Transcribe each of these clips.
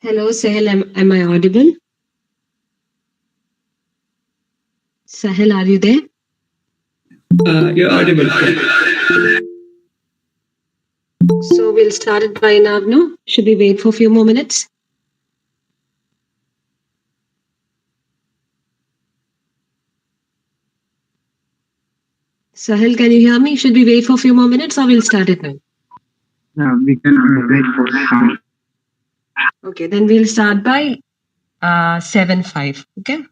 Hello, Sahil. Am I audible? Sahil, are you there? You're audible. So we'll start it by now. No? Should we wait for a few more minutes? Sahil, can you hear me? Should we wait for a few more minutes or we'll start it now? We can wait for some. Okay, then we'll start by 7:05. Okay.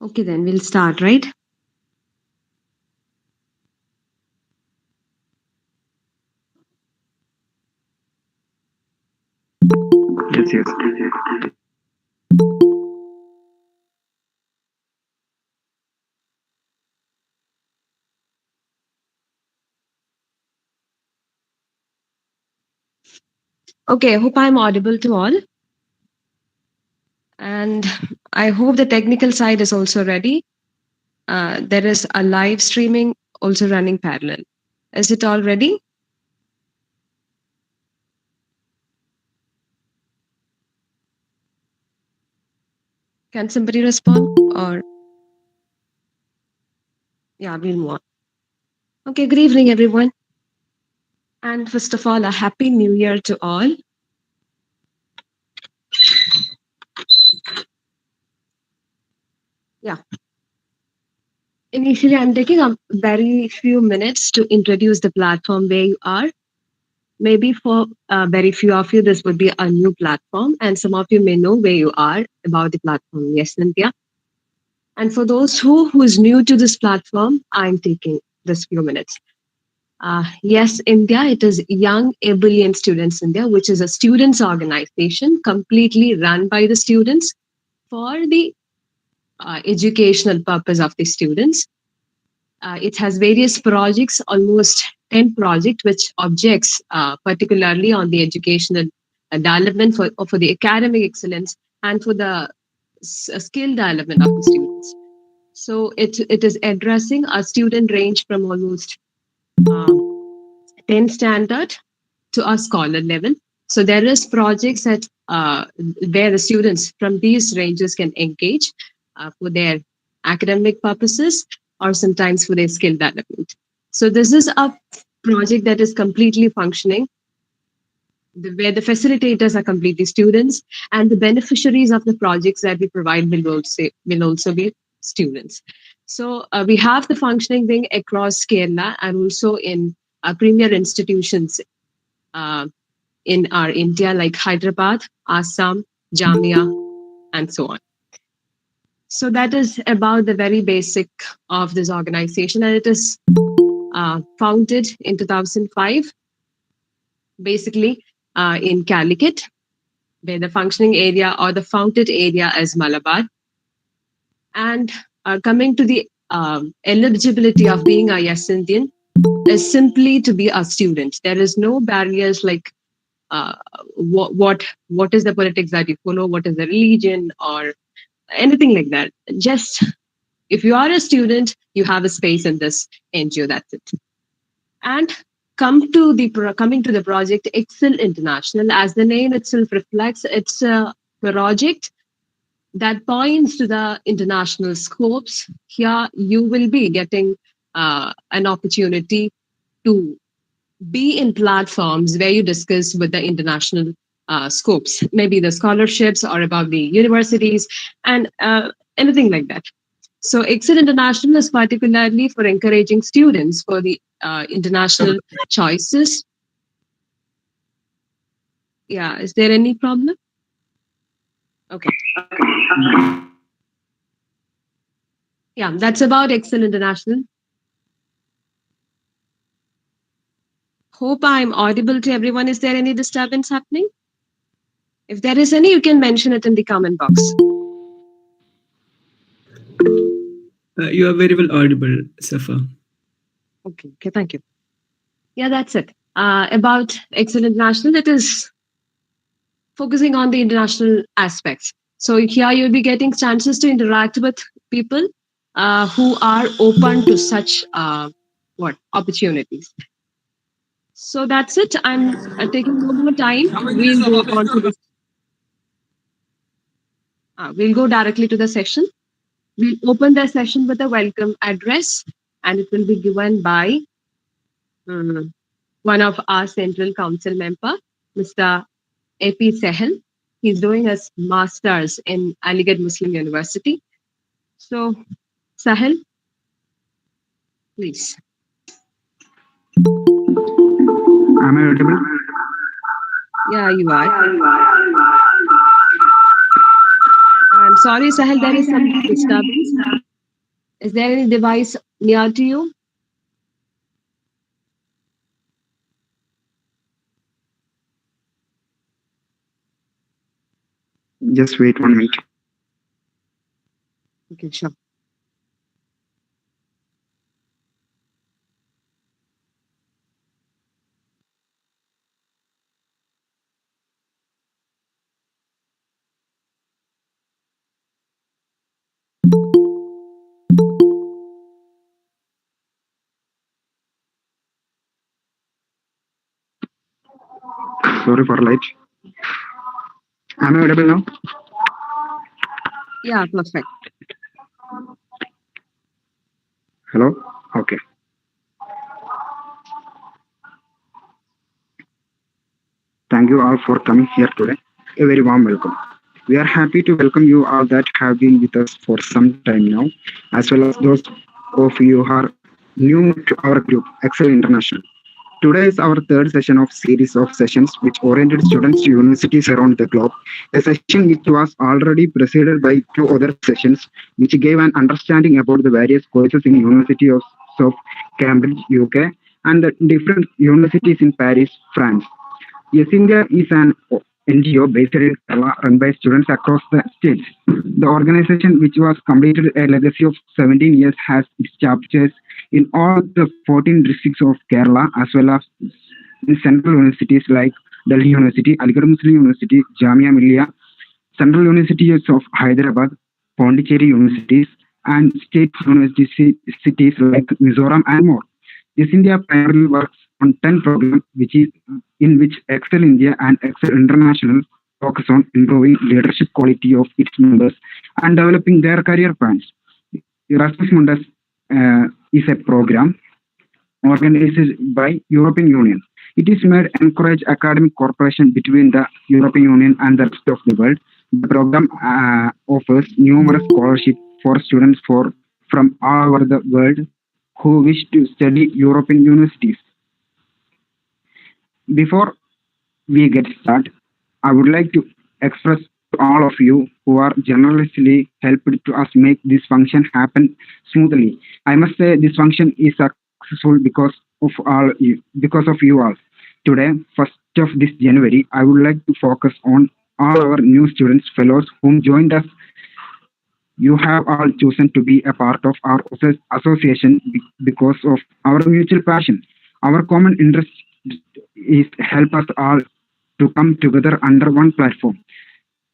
Okay, then we'll start, right? Yes. Okay, I hope I'm audible to all. And I hope the technical side is also ready. There is a live streaming also running parallel. Is it all ready? Can somebody respond? Or, yeah, we'll move on. Okay, good evening, everyone. And first of all, a happy new year to all. Yeah. Initially, I'm taking a very few minutes to introduce the platform where you are. Maybe for very few of you, this would be a new platform, and some of you may know where you are about the platform. Yes, Cynthia. And for those who is new to this platform, I'm taking this few minutes. Yes, India, it is Young Ebullient Students India, which is a students organization completely run by the students for the educational purpose of the students. It has various projects, almost 10 projects, which objects particularly on the educational development for the academic excellence and for the skill development of the students. So it is addressing a student range from almost 10 standard to a scholar level. So there is projects that where the students from these ranges can engage for their academic purposes or sometimes for their skill development. So this is a project that is completely functioning, where the facilitators are completely students, and the beneficiaries of the projects that we provide will also be students. So we have the functioning wing across Kerala and also in premier institutions uh, in our India, like Hyderabad, Assam, Jamia, and so on. So that is about the very basic of this organization, and it is founded in 2005, basically in Calicut, where the functioning area or the founded area is Malabar. And coming to the eligibility of being a Yes Indian is simply to be a student. There is no barriers like uh, what is the politics that you follow, what is the religion, or anything like that. Just if you are a student, you have a space in this NGO. That's it. And coming to the project Excel International, as the name itself reflects, it's a project that points to the international scopes. Here, you will be getting an opportunity to be in platforms where you discuss with the international scopes, maybe the scholarships or about the universities and anything like that. So, Excel International is particularly for encouraging students for the international choices. Yeah, is there any problem? Okay. Yeah, that's about Excel International. Hope I'm audible to everyone. Is there any disturbance happening? If there is any, you can mention it in the comment box. You are very well audible, Safa. Okay, thank you. Yeah, that's it. About Excel International, it is focusing on the international aspects. So here you'll be getting chances to interact with people who are open to such opportunities. So that's it. I'm taking no more time. We'll go on to this. We'll go directly to the session. We'll open the session with a welcome address, and it will be given by one of our Central Council member, Mr. A.P. Sehel. He's doing his master's in Aligarh Muslim University. So, Sahel, please. Am I audible? Yeah, you are. I'm sorry, Sahel, there is some disturbance. Is there any device near to you? Just wait 1 minute. Okay, sure. Sorry for late. Am I audible now? Yeah, perfect. Hello? Okay. Thank you all for coming here today. A very warm welcome. We are happy to welcome you all that have been with us for some time now, as well as those of you who are new to our group, Excel International. Today is our third session of series of sessions which oriented students to universities around the globe. A session which was already preceded by two other sessions which gave an understanding about the various courses in University of Cambridge, UK, and the different universities in Paris, France. Yes India is an NGO based in Kerala run by students across the states. The organization, which was completed a legacy of 17 years, has its chapters in all the 14 districts of Kerala, as well as in central universities like Delhi University, Aligarh Muslim University, Jamia Millia, Central Universities of Hyderabad, Pondicherry Universities, and state universities like Mizoram and more. This India primarily works on 10 program which is in which Excel India and Excel International focus on improving leadership quality of its members and developing their career plans. Erasmus Mundus is a program organized by European Union. It is made encourage academic cooperation between the European Union and the rest of the world. The program offers numerous scholarships for students from all over the world who wish to study European universities. Before we get started, I would like to express to all of you who are generously helped to us make this function happen smoothly. I must say this function is successful because of you all. Today, first of this January, I would like to focus on all our new students, fellows whom joined us. You have all chosen to be a part of our association because of our mutual passion. Our common interest is help us all to come together under one platform.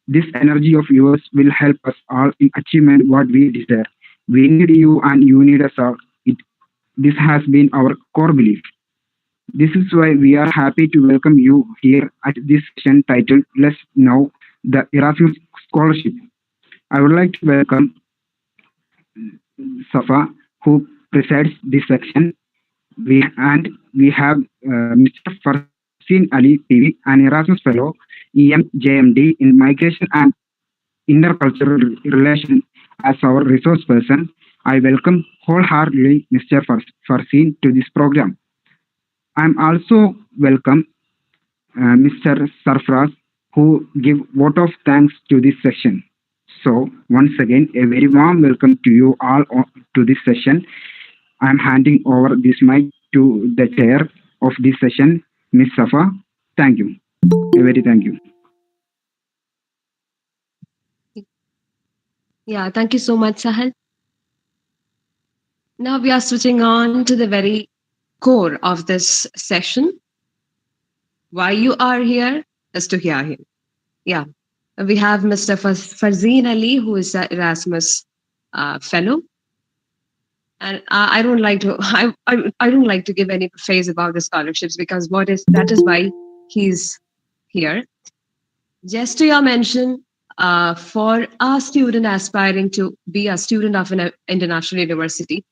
This energy of yours will help us all in achievement what we desire. We need you and you need us all. This has been our core belief. This is why we are happy to welcome you here at this session titled Let's Know the Erasmus Scholarship. I would like to welcome Safa, who presides this section. We have Mr. Farsin Ali PV, an Erasmus Fellow, EMJMD in Migration and Intercultural Relation as our resource person. I welcome wholeheartedly Mr. Farsin to this program. I am also welcome Mr. Sarfraz, who give vote of thanks to this session. So once again, a very warm welcome to you all to this session. I am handing over this mic to the chair of this session, Ms. Safa. Thank you. A very thank you. Yeah, thank you so much, Sahal. Now we are switching on to the very core of this session. Why you are here is to hear him. Yeah, we have Mr. Farzeen Ali, who is an Erasmus fellow. And I don't like to I don't like to give any praise about the scholarships because that is why he's here. Just to your mention, for a student aspiring to be a student of an international university,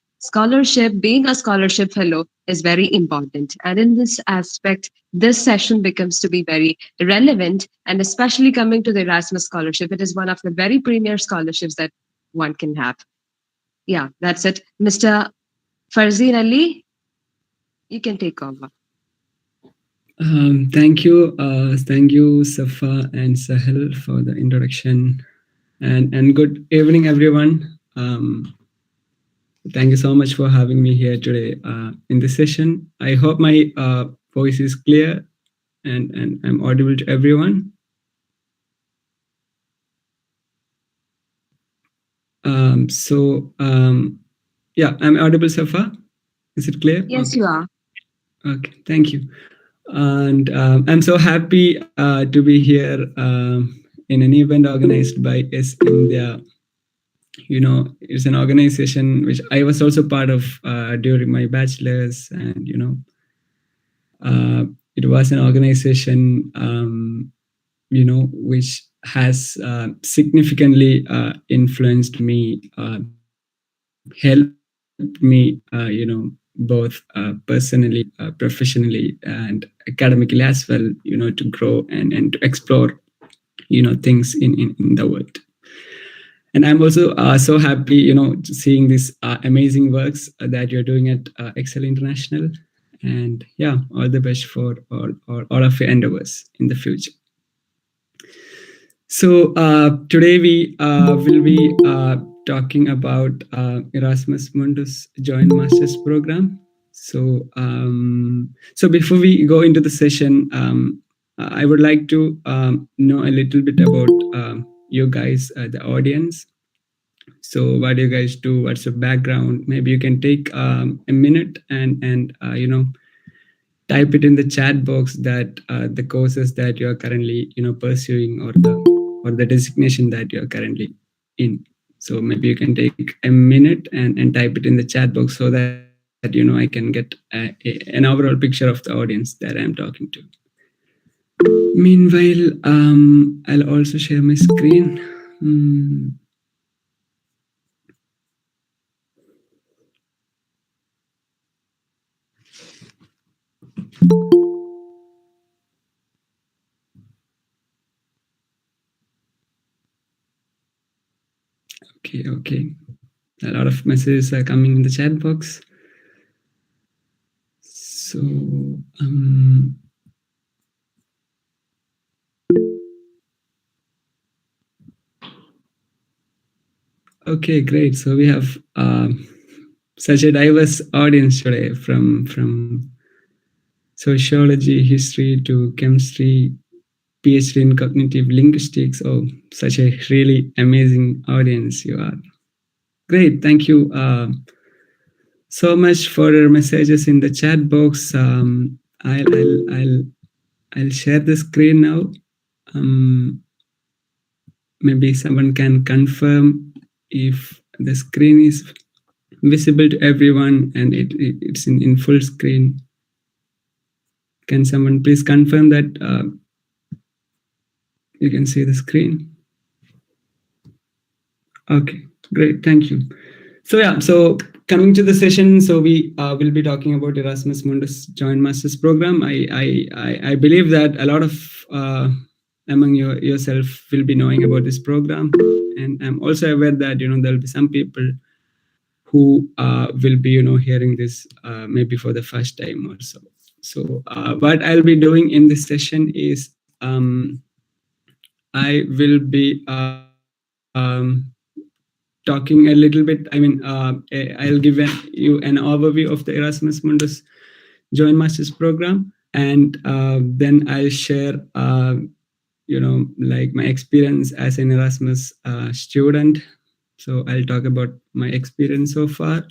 being a scholarship fellow is very important. And in this aspect, this session becomes to be very relevant, and especially coming to the Erasmus scholarship, it is one of the very premier scholarships that one can have. Yeah, that's it. Mr. Farzeen Ali, you can take over. Thank you, Safa and Sahel, for the introduction, and good evening, everyone. Thank you so much for having me here today in this session. I hope my voice is clear and I'm audible to everyone. Yeah, I'm audible, Safa. Is it clear? Yes, okay. You are. Okay, thank you. And I'm so happy to be here in an event organized by S India. You know, it's an organization which I was also part of during my bachelor's, and it was an organization which has significantly influenced me, helped me, both personally, professionally, and academically as well, to grow and to explore, things in the world. And I'm also so happy, seeing these amazing works that you're doing at Excel International. And yeah, all the best for all of your endeavors in the future. So today we will be talking about Erasmus Mundus Joint Masters Program. So before we go into the session, I would like to know a little bit about you guys, the audience. So what do you guys do? What's your background? Maybe you can take a minute and type it in the chat box that the courses that you are currently pursuing, or the designation that you are currently in. So maybe you can take a minute and type it in the chat box so that I can get an overall picture of the audience that I'm talking to. Meanwhile, I'll also share my screen. Okay. A lot of messages are coming in the chat box. So, okay, great. So we have such a diverse audience today, from sociology, history to chemistry, PhD in cognitive linguistics. Oh, such a really amazing audience you are. Great, thank you so much for your messages in the chat box. I'll share the screen now. Maybe someone can confirm if the screen is visible to everyone and it's in full screen. Can someone please confirm that you can see the screen? Okay, great, thank you. So yeah, so coming to the session, so we will be talking about Erasmus Mundus Joint Masters Program. I believe that a lot of among yourself will be knowing about this program, and I'm also aware that there'll be some people who will be hearing this maybe for the first time or so. So what I'll be doing in this session is I will be talking a little bit. I mean, I'll give you an overview of the Erasmus Mundus Joint Masters Program, and then I'll share, like my experience as an Erasmus student. So I'll talk about my experience so far.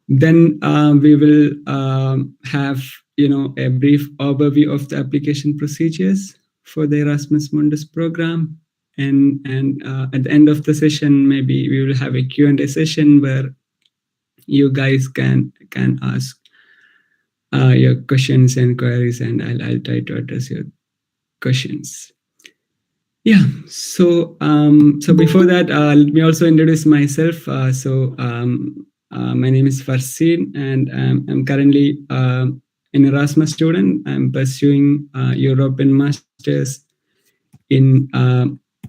Then we will have a brief overview of the application procedures for the Erasmus Mundus program. And at the end of the session, maybe we will have a Q&A session where you guys can ask your questions and queries, and I'll try to address your questions. Yeah. So before that, let me also introduce myself. My name is Farsin, and I'm currently an Erasmus student. I'm pursuing European Masters in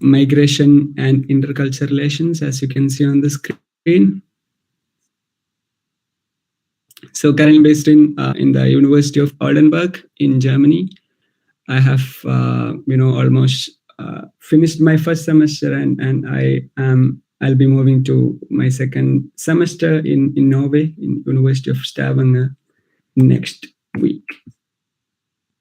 migration and intercultural relations, as you can see on the screen. So currently based in the University of Oldenburg in Germany. I have almost finished my first semester, and I'll be moving to my second semester in Norway, in University of Stavanger next week.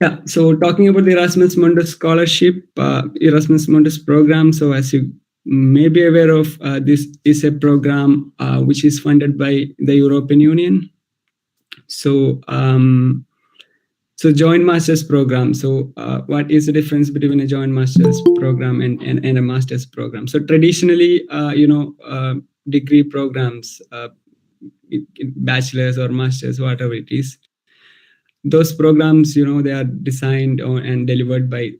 Yeah, so talking about the Erasmus Mundus scholarship, Erasmus Mundus program. So as you may be aware of, this is a program which is funded by the European Union. So joint master's program. So what is the difference between a joint master's program and a master's program? So traditionally, degree programs, bachelor's or master's, whatever it is, those programs, they are designed and delivered by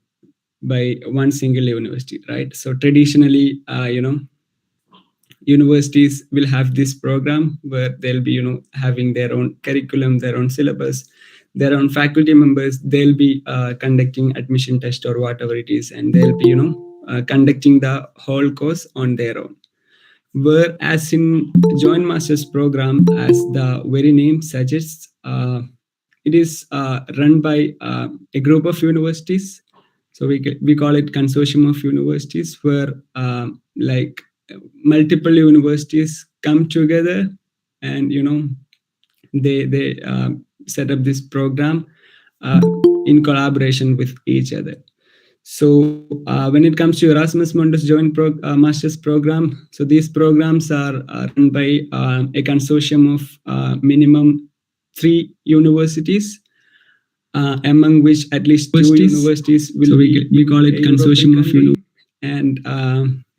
one single university, right? So traditionally, universities will have this program where they'll be, having their own curriculum, their own syllabus, their own faculty members. They'll be conducting admission test or whatever it is, and they'll be, conducting the whole course on their own. Whereas in joint master's program, as the very name suggests, it is run by a group of universities. So we call it consortium of universities, where like multiple universities come together, and they set up this program in collaboration with each other. So when it comes to Erasmus Mundus Joint Masters Program, so these programs are run by a consortium of minimum 3 universities, among which at least 2 universities will so we call it consortium of universities. And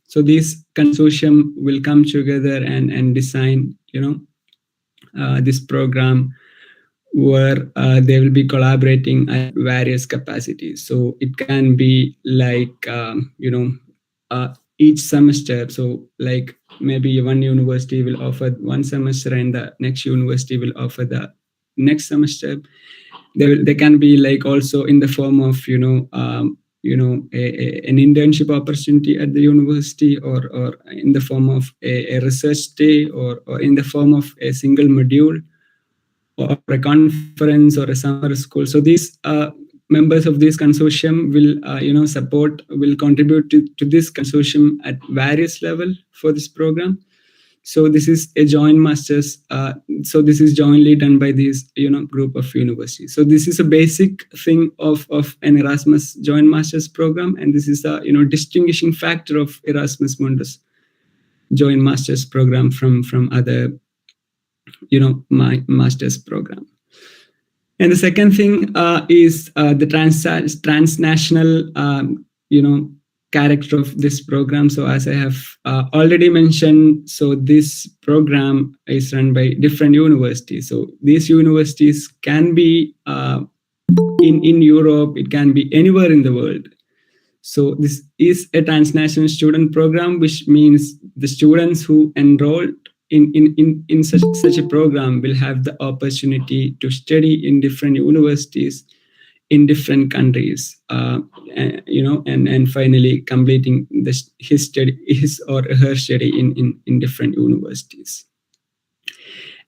so this consortium will come together and design, this program where they will be collaborating at various capacities. So it can be like each semester. So like maybe one university will offer one semester and the next university will offer the next semester. They can be like also in the form of an internship opportunity at the university, or in the form of a research day, or in the form of a single module or a conference or a summer school. So these members of this consortium will will contribute to this consortium at various level for this program. So this is a joint masters. So this is jointly done by this group of universities. So this is a basic thing of an Erasmus joint masters program, and this is a distinguishing factor of Erasmus Mundus joint masters program from other my master's program. And the second thing is the transnational character of this program. So as I have already mentioned, so this program is run by different universities. So these universities can be in Europe, it can be anywhere in the world. So this is a transnational student program, which means the students who enroll in such a program will have the opportunity to study in different universities in different countries, and finally completing his or her study in different universities.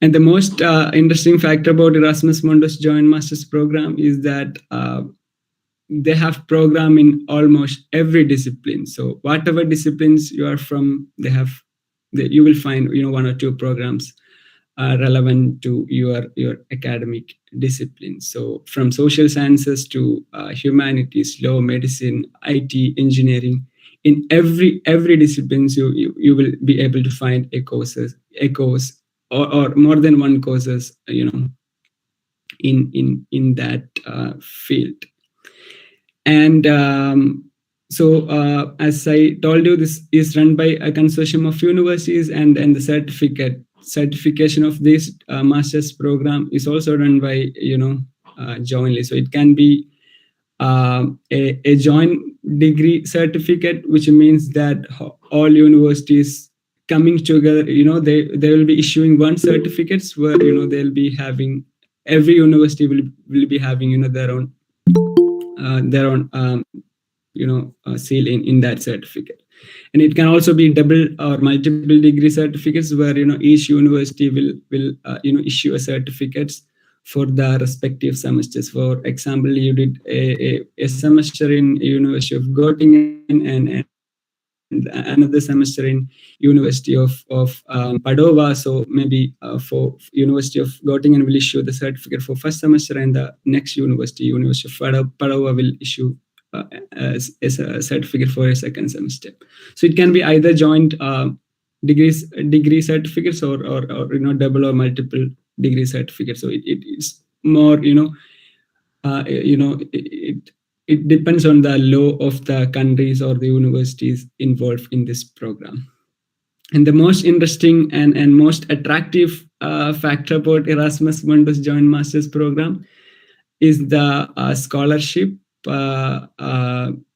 And the most interesting factor about Erasmus Mundus Joint Masters program is that they have program in almost every discipline. So whatever disciplines you are from, you will find one or two programs relevant to your academic discipline. So from social sciences to humanities, law, medicine, IT, engineering, in every disciplines you will be able to find a course or more than one courses in that field. And so as I told you, this is run by a consortium of universities, and the certification of this master's program is also done by jointly. So it can be a joint degree certificate, which means that all universities coming together, they will be issuing one certificates where they'll be having, every university will be having their own seal in that certificate. And it can also be double or multiple degree certificates where each university will issue a certificates for the respective semesters. For example, you did a semester in University of Göttingen and another semester in University of Padova. So maybe for University of Göttingen will issue the certificate for first semester, and the next University of Padova will issue as a certificate for a second semester. So it can be either joint degree certificates or double or multiple degree certificates. So it's more it depends on the law of the countries or the universities involved in this program. And the most interesting and most attractive factor about Erasmus Mundus Joint Masters program is the scholarship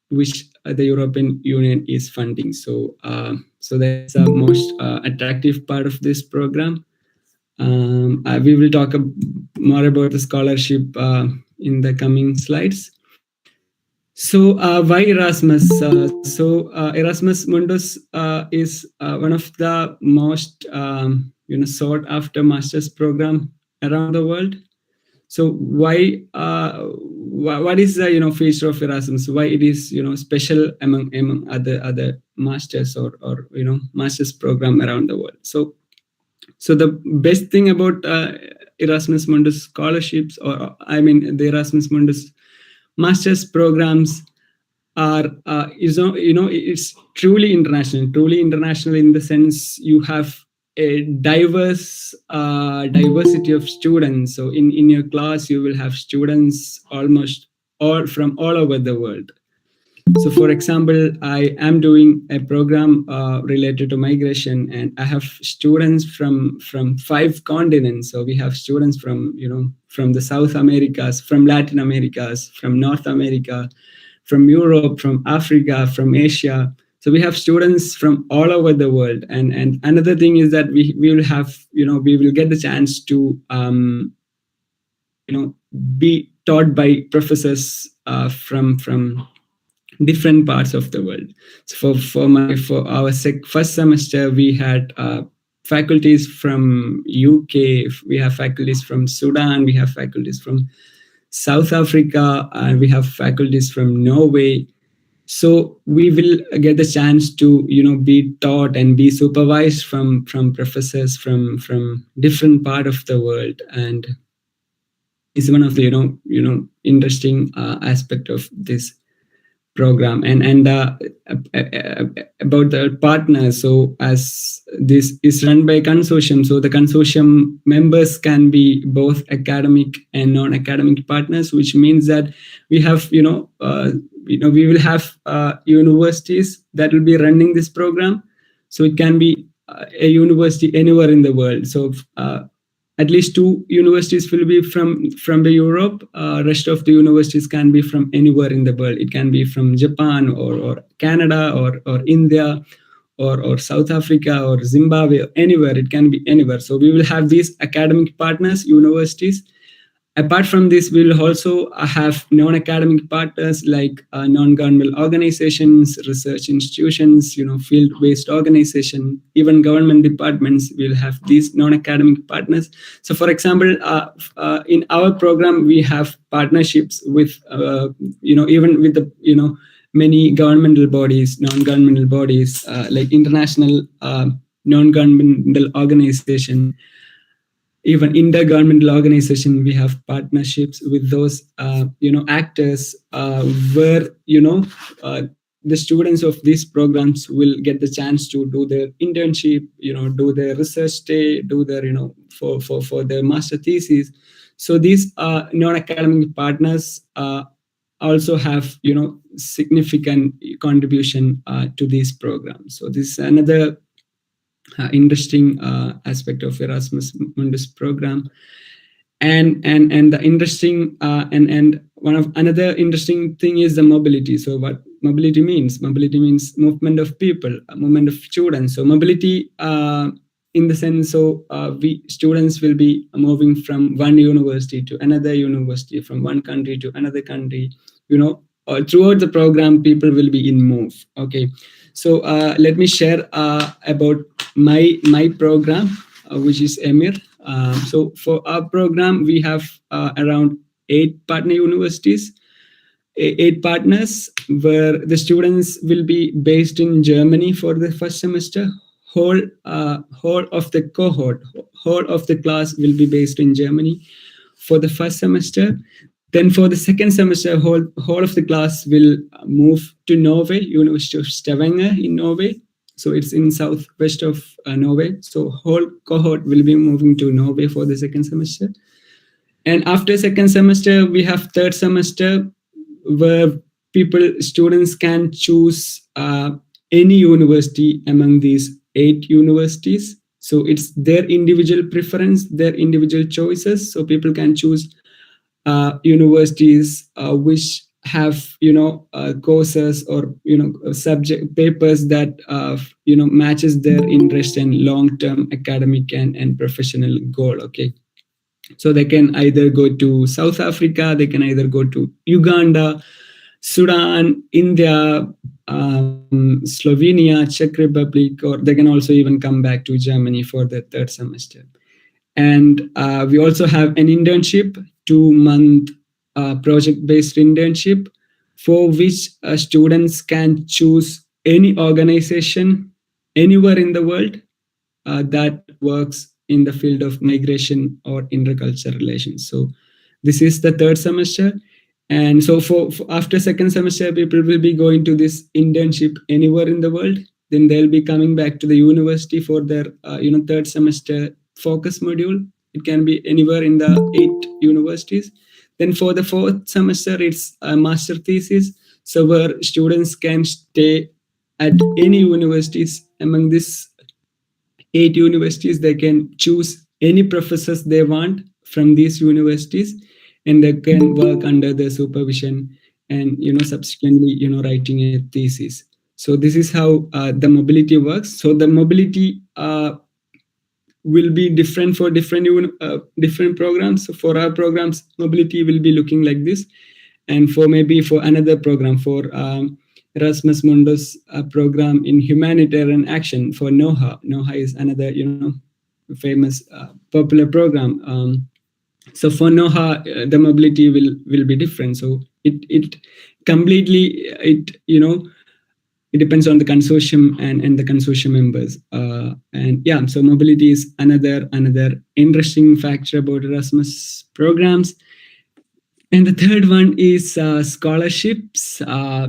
which the European Union is funding. So that's the most attractive part of this program. We will talk more about the scholarship in the coming slides. So why Erasmus? Erasmus Mundus is one of the most sought after master's program around the world. So why? What is the feature of Erasmus? Why it is special among other masters or master's program around the world? So the best thing about Erasmus Mundus scholarships, or the Erasmus Mundus master's programs are it's truly international in the sense you have a diversity of students. So in your class you will have students almost all from all over the world. So, for example, I am doing a program related to migration, and I have students from 5 continents. So we have students from from the South Americas, from Latin Americas, from North America, from Europe, from Africa, from Asia. So we have students from all over the world. And another thing is that we will have we will get the chance to be taught by professors from different parts of the world. So for our first semester, we had faculties from UK, we have faculties from Sudan, we have faculties from South Africa, and we have faculties from Norway. So we will get the chance to be taught and be supervised from professors from different part of the world. And is one of the interesting aspect of this program. And about the partners, so as this is run by consortium, so the consortium members can be both academic and non-academic partners, which means that we have we will have universities that will be running this program. So it can be a university anywhere in the world. So at least 2 universities will be from the Europe. Rest of the universities can be from anywhere in the world. It can be from Japan or Canada or India or South Africa or Zimbabwe, anywhere. It can be anywhere. So we will have these academic partners, universities. Apart from this, we will also have non-academic partners like non-governmental organizations, research institutions, field-based organization, even government departments. Will have these non-academic partners. So, for example, in our program, we have partnerships with, even with the, many governmental bodies, non-governmental bodies, like international non-governmental organization, even intergovernmental organization. We have partnerships with those actors where the students of these programs will get the chance to do their internship, do their research stay, do their for their master thesis. So these non-academic partners also have significant contribution to these programs. So this is another interesting aspect of Erasmus Mundus program. And the interesting and one of another interesting thing is the mobility. So what mobility means movement of people, movement of students. So mobility in the sense, so we students will be moving from one university to another university, from one country to another country. Throughout the program, people will be in move. Okay, so let me share about my program, which is EMIR. So for our program, we have around 8 partner universities, 8 partners, where the students will be based in Germany for the first semester. Whole of the cohort, whole of the class will be based in Germany for the first semester. Then for the second semester, whole of the class will move to Norway, University of Stavanger in Norway. So it's in southwest of Norway. So whole cohort will be moving to Norway for the second semester. And after second semester, we have third semester, where students can choose any university among these 8 universities. So it's their individual preference, their individual choices. So people can choose universities which have courses or subject papers that matches their interest and long-term academic and professional goal. Okay, so they can either go to South Africa, they can either go to Uganda, Sudan, India, Slovenia, Czech Republic, or they can also even come back to Germany for the third semester. And we also have an internship, 2-month project-based internship, for which students can choose any organization anywhere in the world that works in the field of migration or intercultural relations. So this is the third semester. And so for after second semester, people will be going to this internship anywhere in the world. Then they'll be coming back to the university for their third semester focus module. It can be anywhere in the 8 universities. Then for the fourth semester, it's a master thesis. so where students can stay at any universities. Among these 8 universities, they can choose any professors they want from these universities, and they can work under their supervision, and subsequently writing a thesis. So this is how the mobility works. So the mobility will be different for different programs. So for our programs, mobility will be looking like this, and for maybe for another program, for Erasmus Mundus program in humanitarian action, for NOHA is another famous popular program. So for NOHA, the mobility will be different. So it completely, it depends on the consortium and the consortium members. And yeah, so mobility is another interesting factor about Erasmus programs. And the third one is scholarships.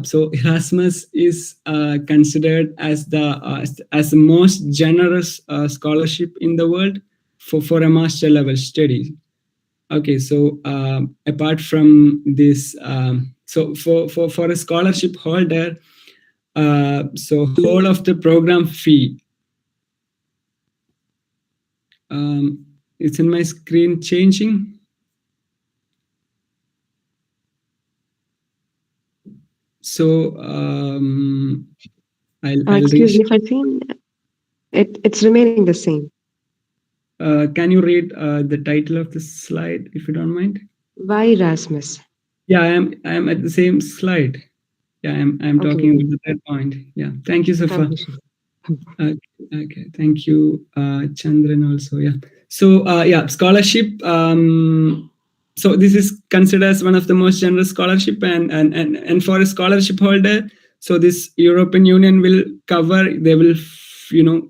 So Erasmus is considered as the most generous scholarship in the world for a master level study. Okay, so apart from this, so for a scholarship holder, so whole of the program fee. It's in my screen changing. So I'll Excuse me, Fatin. It's remaining the same. can you read the title of the slide, if you don't mind? Why Erasmus? Yeah, I am at the same slide. Yeah, I'm Okay, talking about the third point. Yeah, thank you, Safa. Okay, thank you, Chandran also. Yeah. So yeah, scholarship. So this is considered as one of the most generous scholarship, and for a scholarship holder, so this European Union will cover. They will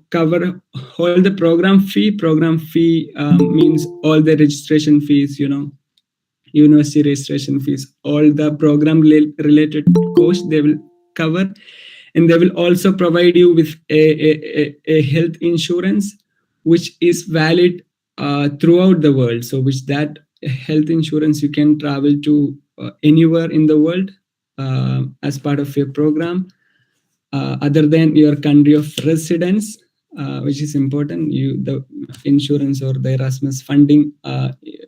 cover all the program fee. Program fee means all the registration fees. University registration fees, all the program related costs they will cover, and they will also provide you with a health insurance which is valid throughout the world. So which that health insurance you can travel to anywhere in the world as part of your program, other than your country of residence, which is important. The insurance or the Erasmus funding,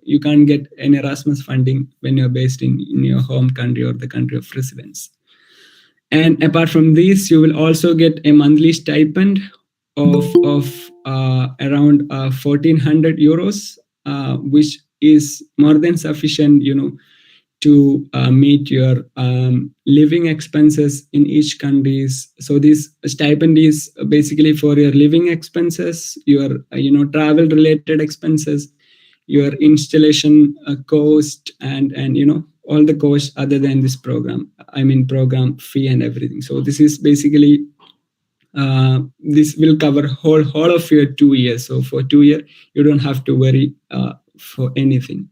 you can't get an Erasmus funding when you're based in your home country or the country of residence. And apart from this, you will also get a monthly stipend of around 1,400 euros, which is more than sufficient, to meet your living expenses in each countries. So this stipend is basically for your living expenses, your travel related expenses, your installation cost, and all the costs other than this program. I mean program fee and everything. So this is basically this will cover whole of your 2 years. So for 2 years, you don't have to worry for anything.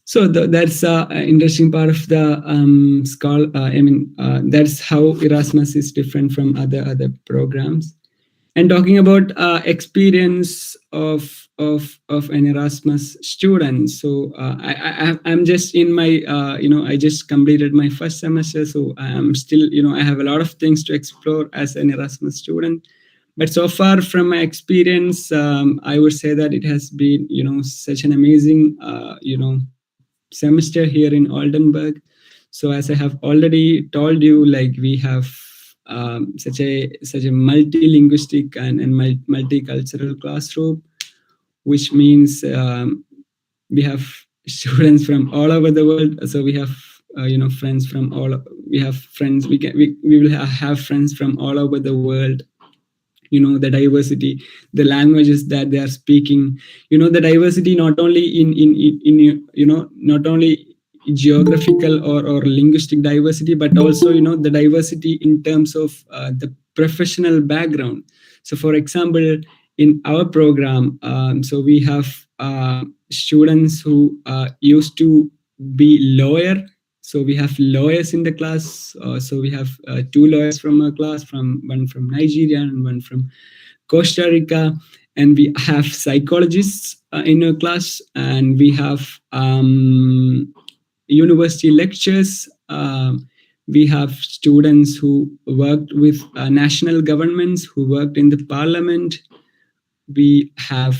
So that's an interesting part of the that's how Erasmus is different from other programs. And talking about experience of an Erasmus student. So I'm just in my I just completed my first semester, so I'm still I have a lot of things to explore as an Erasmus student. But so far from my experience, I would say that it has been such an amazing semester here in Oldenburg. So as I have already told you, like we have such a multilinguistic and multicultural classroom, which means we have students from all over the world. So we have friends from we have friends we will have friends from all over the world. The diversity, the languages that they are speaking, the diversity not only in not only geographical or linguistic diversity, but also the diversity in terms of the professional background. So for example, in our program, so we have students who used to be lawyer. So we have lawyers in the class. So we have 2 lawyers from our class, one from Nigeria and one from Costa Rica. And we have psychologists in our class, and we have university lectures. We have students who worked with national governments, who worked in the parliament. We have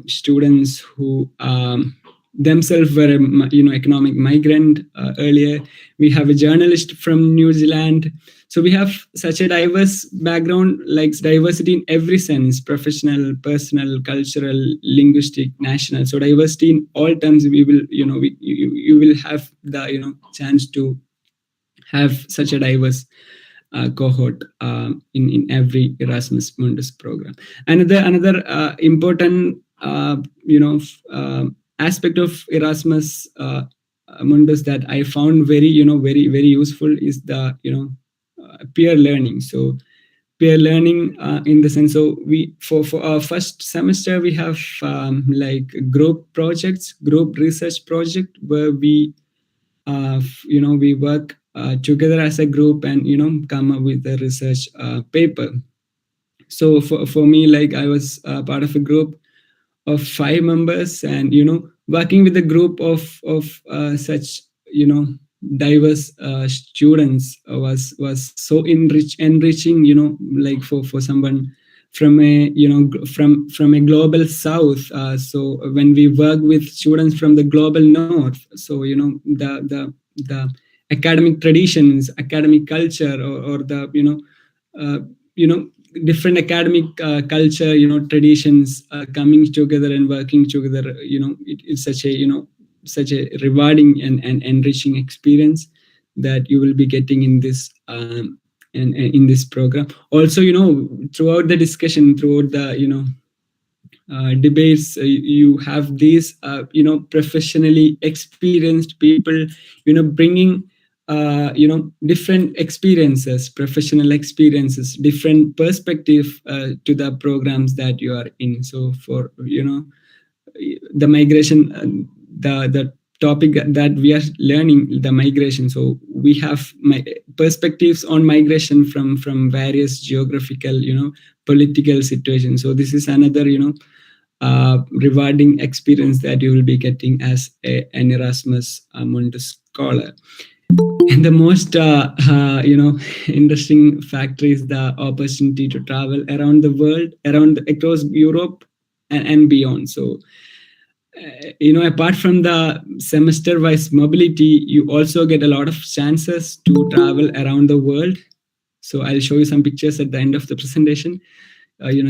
students who themselves were economic migrant earlier. We have a journalist from New Zealand. So we have such a diverse background, like diversity in every sense: professional, personal, cultural, linguistic, national. So diversity in all terms. We will you will have the chance to have such a diverse cohort in every Erasmus Mundus program. Another important aspect of Erasmus Mundus that I found very useful is the peer learning. So peer learning in the sense, so we for our first semester we have like group projects, group research project, where we work together as a group and come up with a research paper. So for me, like, I was part of a group of 5 members, and working with a group of such diverse students was so enriching, like for someone from a from a global south. So when we work with students from the global north, so the academic traditions, academic culture, or the uh, you know different academic culture, traditions coming together and working together, it's such a such a rewarding and enriching experience that you will be getting in this in this program. Also, throughout the discussion, throughout the debates, you have these professionally experienced people bringing different experiences, professional experiences, different perspective to the programs that you are in. So for the migration, the topic that we are learning, the migration, so we have perspectives on migration from various geographical, political situations. So this is another rewarding experience that you will be getting as an Erasmus Mundus scholar. And the most interesting factor is the opportunity to travel around the world, across Europe and beyond. So apart from the semester wise mobility, you also get a lot of chances to travel around the world. So I'll show you some pictures at the end of the presentation,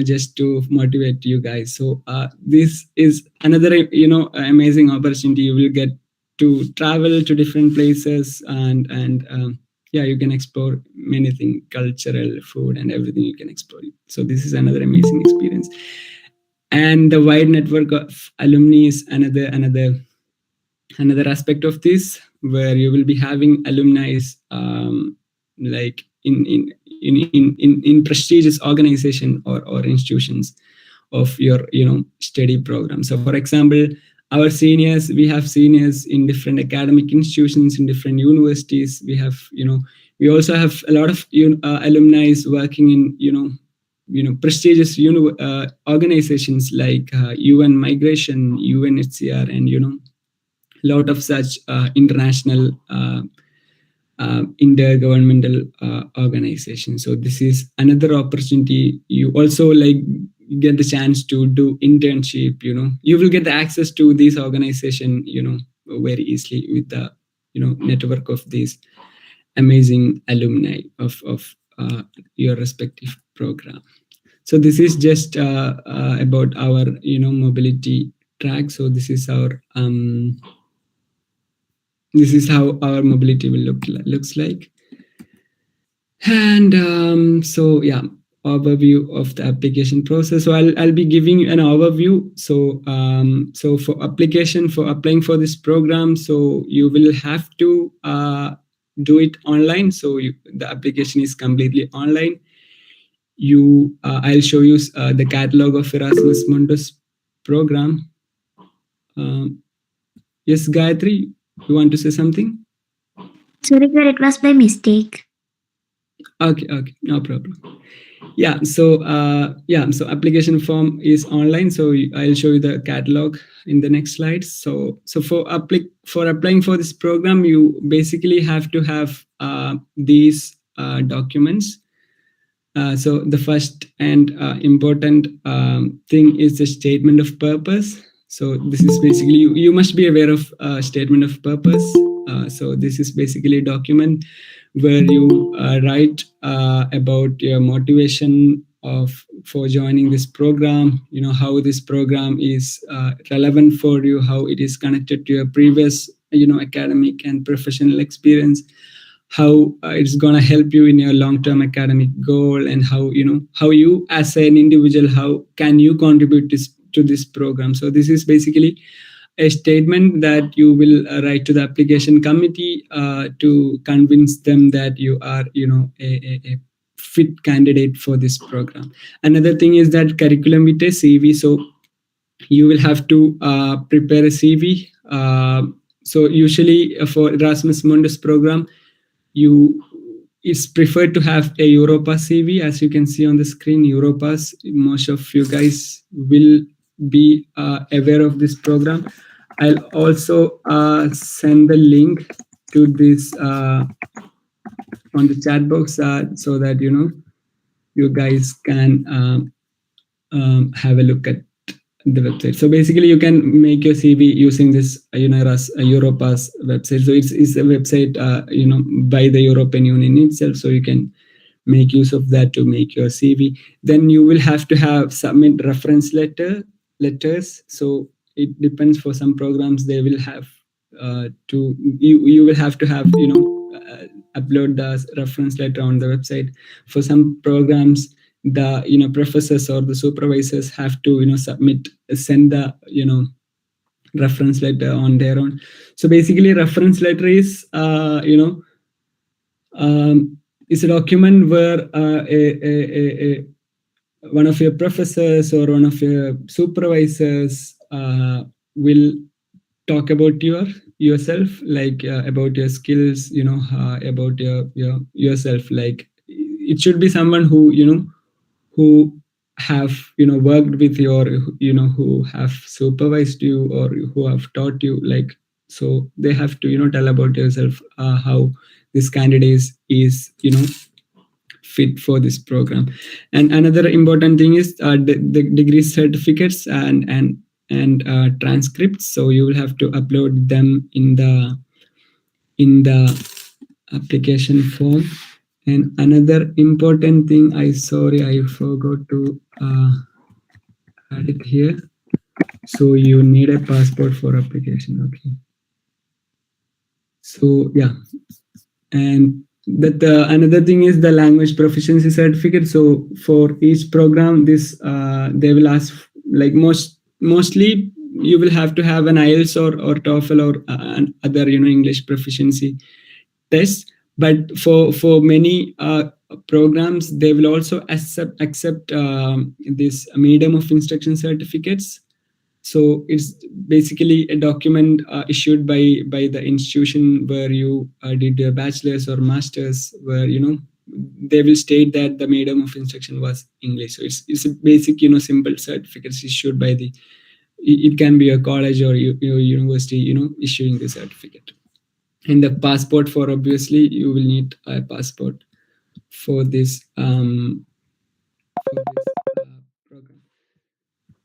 just to motivate you guys. So this is another amazing opportunity. You will get to travel to different places, and yeah, you can explore many things, cultural, food, and everything you can explore. So this is another amazing experience. And the wide network of alumni is another aspect of this, where you will be having alumni like in prestigious organization or institutions of your study program. So for example, our seniors, we have seniors in different academic institutions, in different universities. We have we also have a lot of alumni working in prestigious organizations like UN Migration, UNHCR, and lot of such international intergovernmental organizations. So this is another opportunity. You also like get the chance to do internship. You will get the access to this organization very easily with the network of these amazing alumni of your respective program. So this is just about our mobility track. So this is our this is how our mobility will looks like. And so yeah, overview of the application process. So I'll be giving you an overview. So so for applying for this program, so you will have to do it online. So the application is completely online. I'll show you the catalog of Erasmus Mundus program. Yes, Gayatri, you want to say something? Sorry, sir, it was by mistake. Okay, no problem. So application form is online. So I'll show you the catalog in the next slide. So for applying for this program, you basically have to have these documents. So the first and important thing is the statement of purpose. So this is basically, you must be aware of statement of purpose. So this is basically a document where you write about your motivation of for joining this program. You know how this program is relevant for you, how it is connected to your previous academic and professional experience, how it's going to help you in your long term academic goal, and how you as an individual, how can you contribute to this program. So this is basically a statement that you will write to the application committee to convince them that you are a fit candidate for this program. Another thing is that curriculum vitae, CV. So you will have to prepare a CV. So usually for Erasmus Mundus program, you it's preferred to have a Europa CV. As you can see on the screen, Europass, most of you guys will be aware of this program. I'll also send the link to this on the chat box so that you guys can have a look at the website. So basically, you can make your CV using this, Europass website. So it's a website, by the European Union itself. So you can make use of that to make your CV. Then you will have to have submit reference letters. So it depends. For some programs, they will have you will have to have upload the reference letter on the website. For some programs, the professors or the supervisors have to send the reference letter on their own. So basically, reference letter is is a document where one of your professors or one of your supervisors will talk about yourself, like about your skills, about yourself. Like it should be someone who who have worked with you, or who have supervised you, or who have taught you. Like, so they have to tell about yourself, how this candidate is fit for this program. And another important thing is the degree certificates and transcripts. So you will have to upload them in the application form. And another important thing, I forgot to add it here. So you need a passport for application. Okay. So yeah, and that another thing is the language proficiency certificate. So for each program, this they will ask, like mostly you will have to have an IELTS or TOEFL or other English proficiency test. But for many programs, they will also accept this medium of instruction certificates. So it's basically a document issued by the institution where you did your bachelor's or master's, where they will state that the medium of instruction was English. So it's a basic simple certificates issued by the, it can be a college or your university issuing the certificate. And the passport, for obviously you will need a passport for this program.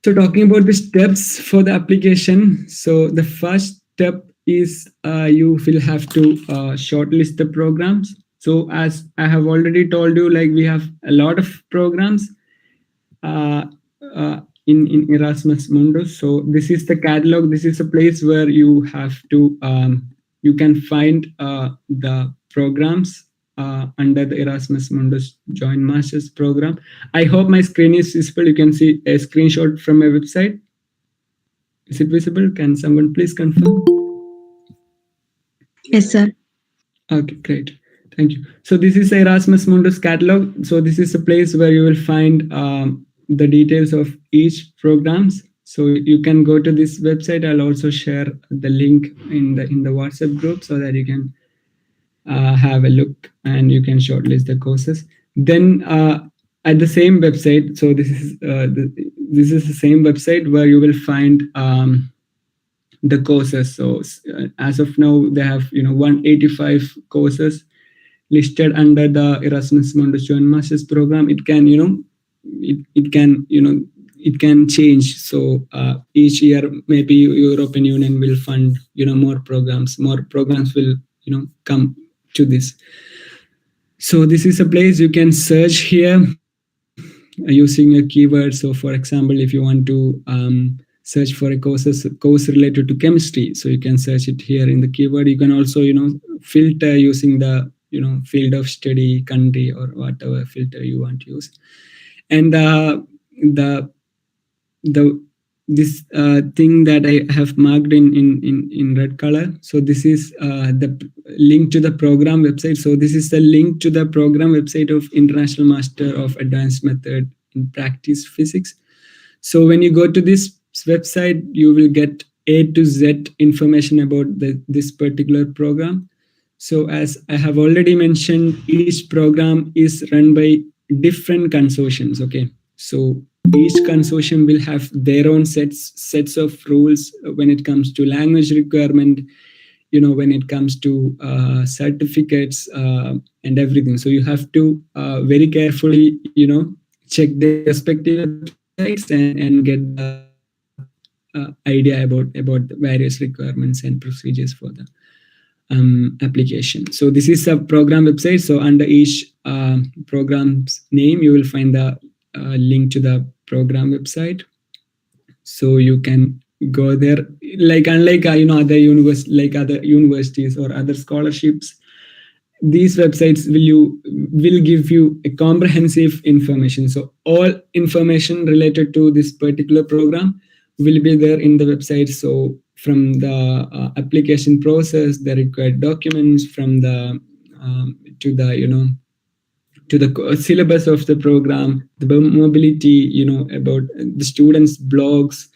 So talking about the steps for the application. So the first step is you will have to shortlist the programs. So as I have already told you, like we have a lot of programs in Erasmus Mundus. So this is the catalog. This is a place where you have to you can find the programs under the Erasmus Mundus Joint Masters program. I hope my screen is visible. You can see a screenshot from my website. Is it visible? Can someone please confirm? Yes, sir. Okay, great. Thank you. So this is the Erasmus Mundus catalog. So this is a place where you will find the details of each programs. So you can go to this website. I'll also share the link in the WhatsApp group so that you can have a look and you can shortlist the courses. Then at the same website. So this is the same website where you will find the courses. So as of now, they have 185 courses listed under the Erasmus Mundus Joint Masters program. It can it can it can change. So each year maybe European Union will fund more programs. More programs will come to this. So this is a place you can search here using a keyword. So for example, if you want to search for a course related to chemistry, so you can search it here in the keyword. You can also filter using the field of study, country, or whatever filter you want to use. And the this thing that I have marked in red color. So this is the link to the program website. So this is the link to the program website of International Master of Advanced Method in Practice Physics. So when you go to this website, you will get A to Z information about this particular program. So as I have already mentioned, each program is run by different consortiums. Okay, so each consortium will have their own sets of rules when it comes to language requirement, when it comes to certificates and everything. So you have to very carefully check their respective websites and get the idea about the various requirements and procedures for the application. So this is a program website. So under each program's name, you will find the link to the program website. So you can go there. Like unlike other universities or other scholarships, these websites will give you a comprehensive information. So all information related to this particular program will be there in the website. So from the application process, the required documents, from the to the to the syllabus of the program, the mobility, about the students' blogs,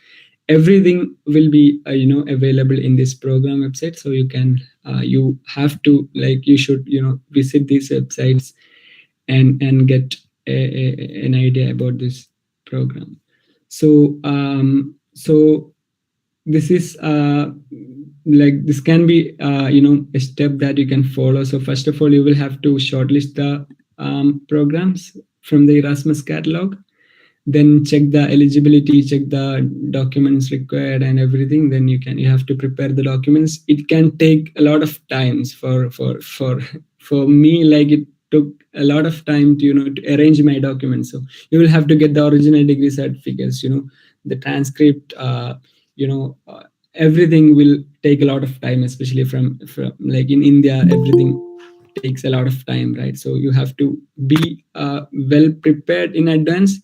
everything will be available in this program website. So you can you have to you should visit these websites and get an idea about this program. So so this is this can be a step that you can follow. So first of all, you will have to shortlist the programs from the Erasmus catalog, then check the eligibility, check the documents required and everything. Then you have to prepare the documents. It can take a lot of times for me. It took a lot of time to to arrange my documents. So you will have to get the original degree certificates, the transcript, everything will take a lot of time, especially from in India, everything takes a lot of time, right? So you have to be well prepared in advance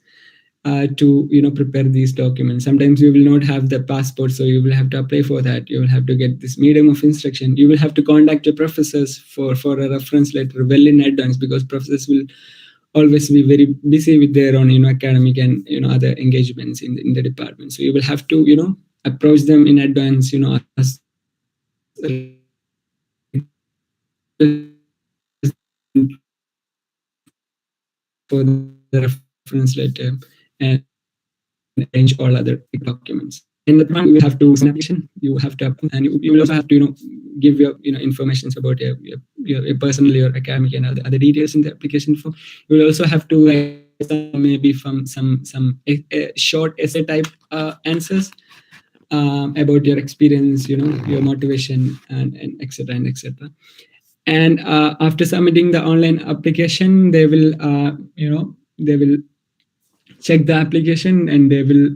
to prepare these documents. Sometimes you will not have the passport, so you will have to apply for that. You will have to get this medium of instruction. You will have to contact your professors for a reference letter well in advance, because professors will always be very busy with their own academic and other engagements in the department. So you will have to approach them in advance, ask for the reference letter and arrange all other documents. In the one, you will have to submit application. You have to, and you will also have to give your information about your personal, your academic, and other details in the application form. You will also have to write maybe from some short essay type answers about your experience, your motivation, and etc. and etc. And after submitting the online application, they will they will check the application, and they will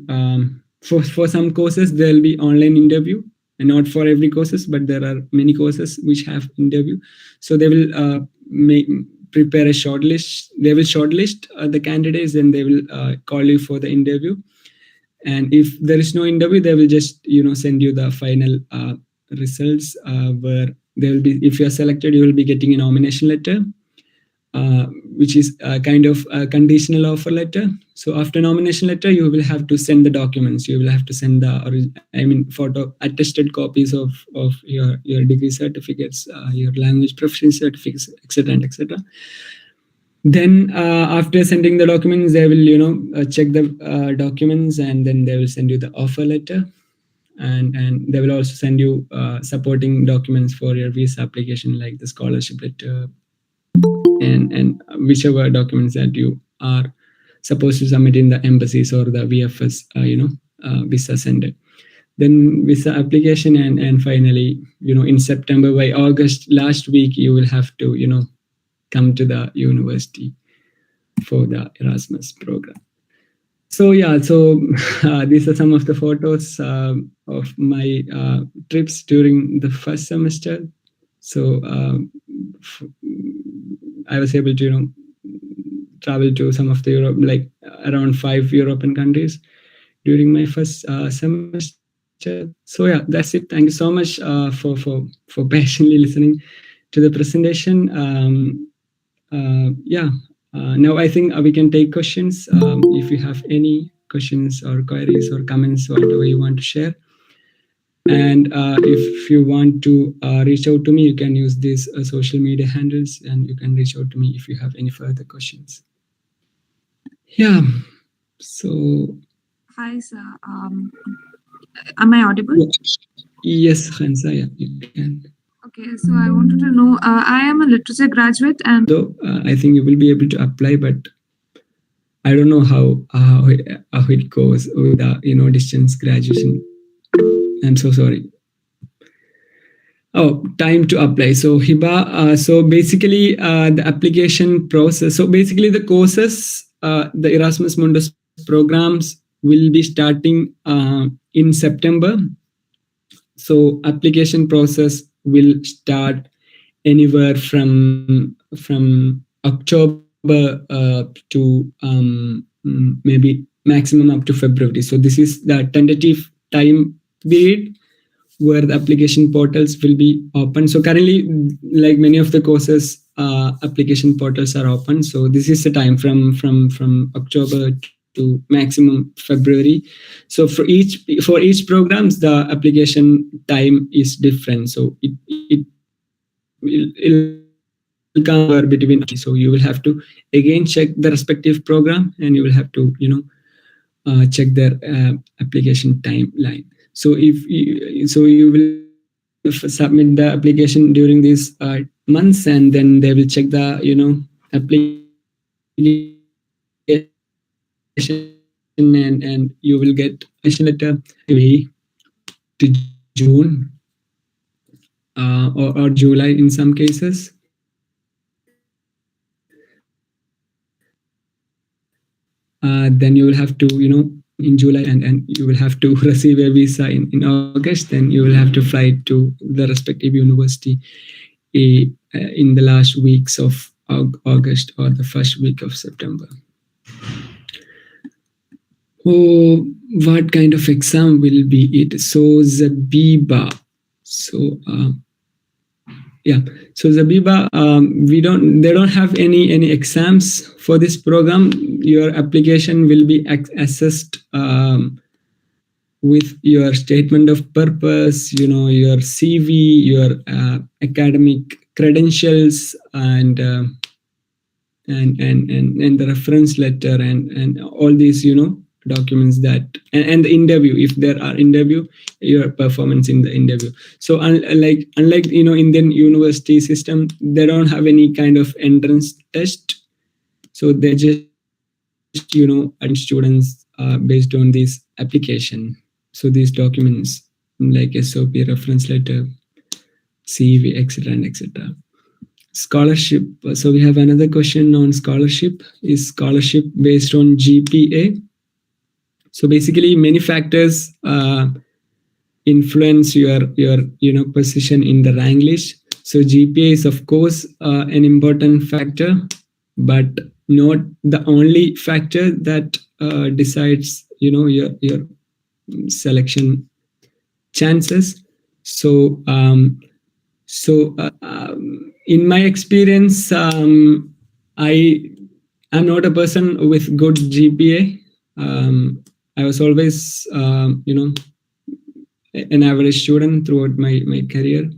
for some courses there will be online interview, and not for every courses, but there are many courses which have interview. So they will prepare a shortlist. They will shortlist the candidates, and they will call you for the interview. And if there is no interview, they will just send you the final results, where they will be, if you are selected, you will be getting a nomination letter, which is a kind of a conditional offer letter. So after nomination letter, you will have to send the documents. You will have to send photo attested copies of your degree certificates, your language proficiency certificates, etc. and etc. Then after sending the documents, they will check the documents, and then they will send you the offer letter, and they will also send you supporting documents for your visa application, like the scholarship letter and whichever documents that you are supposed to submit in the embassies or the VFS visa center. Then visa application, and finally, in September, by August last week, you will have to come to the university for the Erasmus program. So yeah, so these are some of the photos of my trips during the first semester. So I was able to travel to some of the Europe, like around 5 European countries during my first semester. So yeah, that's it. Thank you so much for patiently listening to the presentation. Yeah, now I think we can take questions. If you have any questions or queries or comments, whatever you want to share. And if you want to reach out to me, you can use these social media handles, and you can reach out to me if you have any further questions. Yeah. So. Hi, sir. Am I audible? Yes, Khansa, yeah, you can. Okay, so I wanted to know, I am a literature graduate, and though I think you will be able to apply, but I don't know how it goes with the distance graduation. I'm so sorry. Oh, time to apply. So Hiba, so basically the application process. So basically the courses, the Erasmus Mundus programs will be starting in September. So application process will start anywhere from October to maybe maximum up to February. So this is the tentative time period where the application portals will be open. So currently, like many of the courses, application portals are open. So this is the time from October to maximum February. So for each programs, the application time is different. So it'll come between. So you will have to again check the respective program, and you will have to check their application timeline. So you will submit the application during these months, and then they will check the application, and you will get application letter May to June or July in some cases. Then you will have to in July, and you will have to receive a visa in August. Then you will have to fly to the respective university in the last weeks of August or the first week of September. Oh, what kind of exam will be it? So Zabiba. So yeah, so Zabiba, they don't have any exams for this program. Your application will be assessed with your statement of purpose, your CV, your academic credentials, and the reference letter, and all these documents that, and the interview, if there are interview, your performance in the interview. So unlike Indian university system, they don't have any kind of entrance test. So they just admit students based on this application. So these documents like SOP, reference letter, CV, etc. and etc. Scholarship. So we have another question on scholarship. Is scholarship based on GPA? So basically, many factors influence your position in the rank list. So GPA is of course an important factor, but not the only factor that decides your selection chances. So in my experience, I am not a person with good GPA. I was always, an average student throughout my career.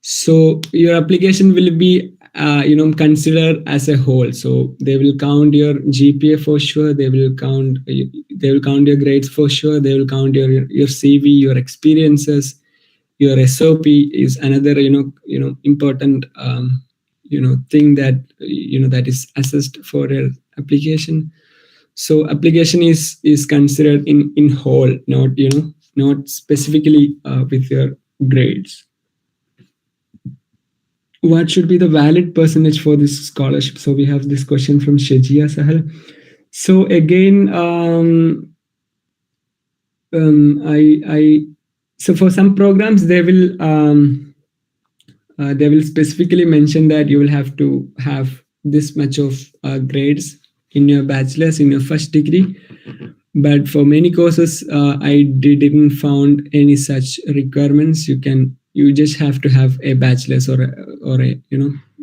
So your application will be consider as a whole. So they will count your GPA for sure. They will count your grades for sure. They will count your CV, your experiences. Your SOP is another important thing that is assessed for your application. So application is considered in whole, not specifically with your grades. What should be the valid percentage for this scholarship? So we have this question from Shajia Sahal. So again, I so for some programs they will specifically mention that you will have to have this much of grades in your bachelor's, in your first degree. But for many courses, I didn't found any such requirements. You just have to have a bachelor's or a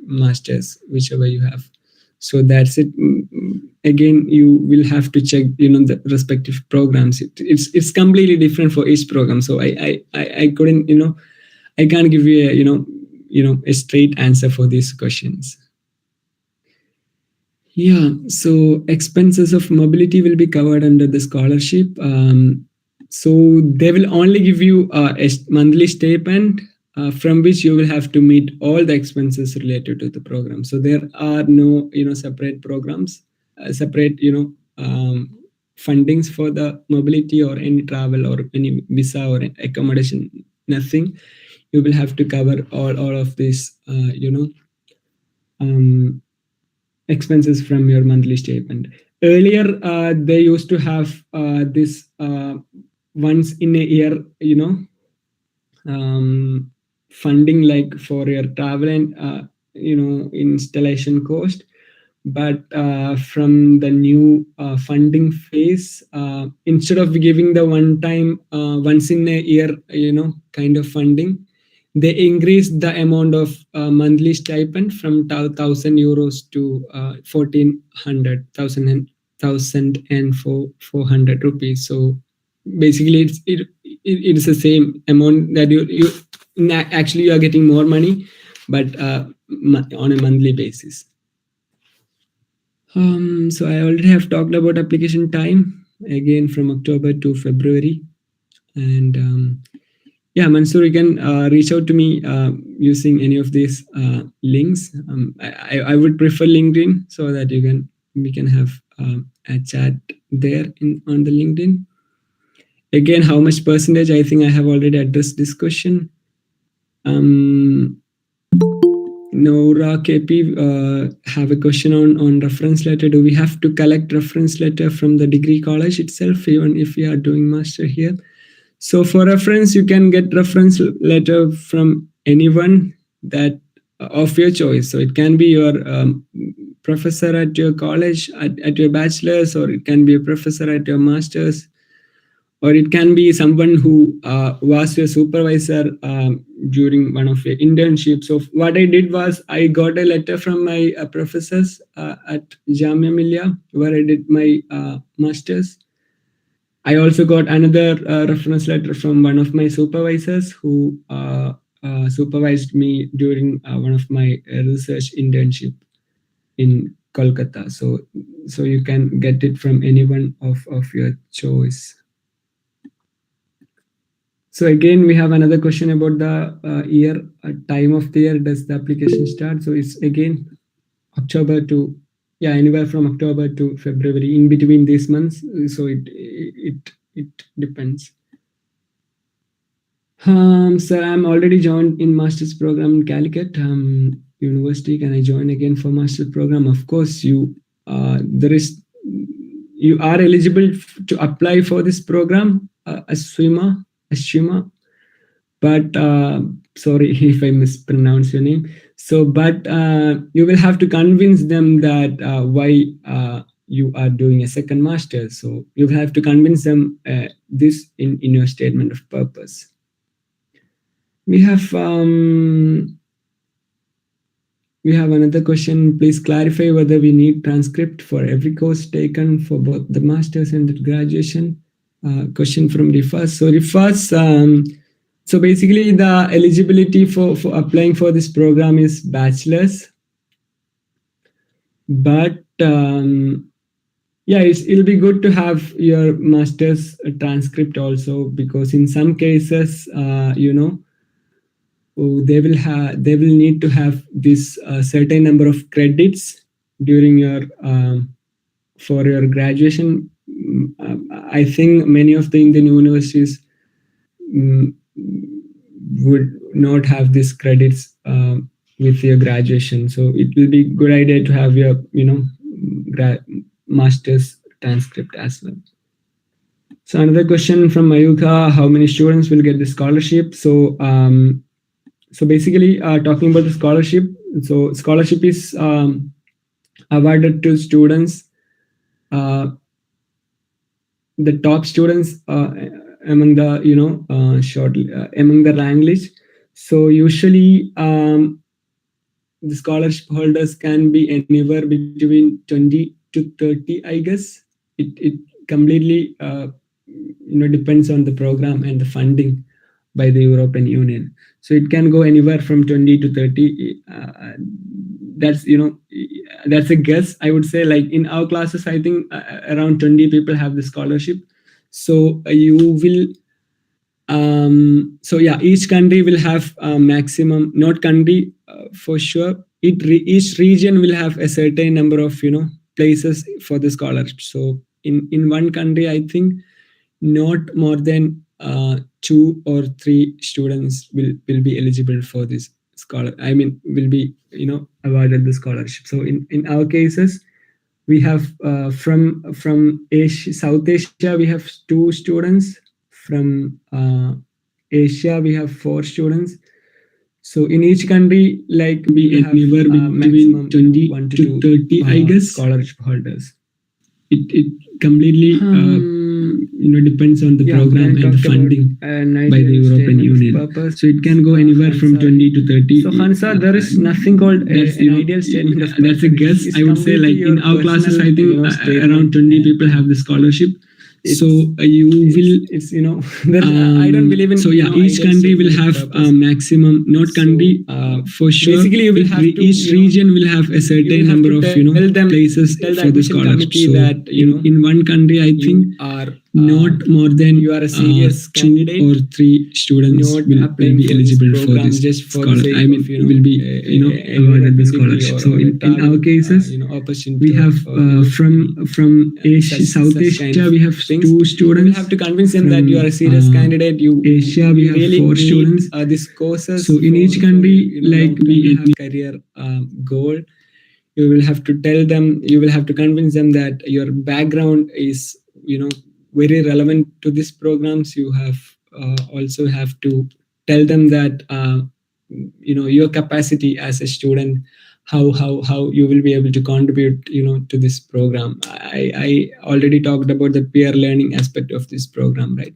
master's, whichever you have. So that's it. Again, you will have to check the respective programs. It's completely different for each program. So I couldn't I can't give you a straight answer for these questions. Yeah, so expenses of mobility will be covered under the scholarship. So they will only give you a monthly stipend from which you will have to meet all the expenses related to the program. So there are no separate programs, separate fundings for the mobility or any travel or any visa or accommodation. Nothing. You will have to cover all of this expenses from your monthly stipend. Earlier, they used to have this once in a year, funding like for your travel and installation cost. But from the new funding phase, instead of giving the one-time, once in a year, kind of funding, they increased the amount of monthly stipend from 1,000 euros to 1,400, 1,400 rupees. So basically, it is the same amount that you actually you are getting more money, but on a monthly basis. So I already have talked about application time, again from October to February. And yeah, Mansoor, you can reach out to me using any of these links. I would prefer LinkedIn so that we can have a chat there on the LinkedIn. Again, how much percentage? I think I have already addressed this question. Nora KP have a question on reference letter. Do we have to collect reference letter from the degree college itself, even if we are doing master here? So for reference, you can get reference letter from anyone that of your choice. So it can be your professor at your college, at your bachelor's, or it can be a professor at your master's, or it can be someone who was your supervisor during one of your internships. So what I did was I got a letter from my professors at Jamia Millia, where I did my master's. I also got another reference letter from one of my supervisors who supervised me during one of my research internship in Kolkata. So you can get it from anyone of your choice. So again, we have another question about the year, time of the year. Does the application start? So it's again October to anywhere from October to February, in between these months. So it depends. So I'm already joined in master's program in Calicut University. Can I join again for master's program? Of course, you are eligible to apply for this program as swimmer. But sorry if I mispronounce your name. So, but you will have to convince them that why you are doing a second master. So you have to convince them this in your statement of purpose. We have another question. Please clarify whether we need transcript for every course taken for both the master's and the graduation. Question from Rifas. So Rifas, so basically the eligibility for applying for this program is bachelor's but yeah, it'll be good to have your master's transcript also, because in some cases, they will need to have this certain number of credits during your for your graduation. I think many of the Indian universities mm, would not have these credits with your graduation, so it will be good idea to have your master's transcript as well. So another question from Mayuka: how many students will get the scholarship? So basically, talking about the scholarship, so scholarship is awarded to students, uh, the top students among the among the rank list. So usually, the scholarship holders can be anywhere between 20 to 30, I guess. It completely depends on the program and the funding by the European Union. So it can go anywhere from 20 to 30. That's that's a guess. I would say, like in our classes, I think around 20 people have the scholarship. So you will so yeah, each country will have a maximum, not country for sure, each region will have a certain number of places for the scholarship. So in one country, I think not more than 2 or 3 students will be eligible for this scholar, I mean, will be awarded the scholarship. So in our cases, we have from Asia, South Asia, we have 2 students. From Asia, we have 4 students. So in each country, like we have anywhere between 20 to 30, I guess, scholarship holders. It completely depends on the program and the funding by the European Union. So it can go anywhere from 20 to 30. So Hansa, there is nothing called an ideal statement of purpose. That's a guess. I would say, like in our classes, I think around 20 people have the scholarship. So you will, it's I don't believe in. So yeah, each country will have a maximum, not country for sure. Basically, you will have to, each region will have a certain number of places for the scholarship. So that in one country, I think are not more than you are a serious 2 or 3 students will be eligible for this just for scholarship. I mean, will be awarded the scholarship. So in our cases, we have from Asia, South Asia, we have 2 students. You have to convince them that you are a serious candidate. You Asia, we have really 4 students. These courses. So in each country, like we have career goal, you will have to tell them. You will have to convince them that your background is very relevant to these programs. You have also have to tell them that your capacity as a student, how you will be able to contribute to this program. I already talked about the peer learning aspect of this program, right?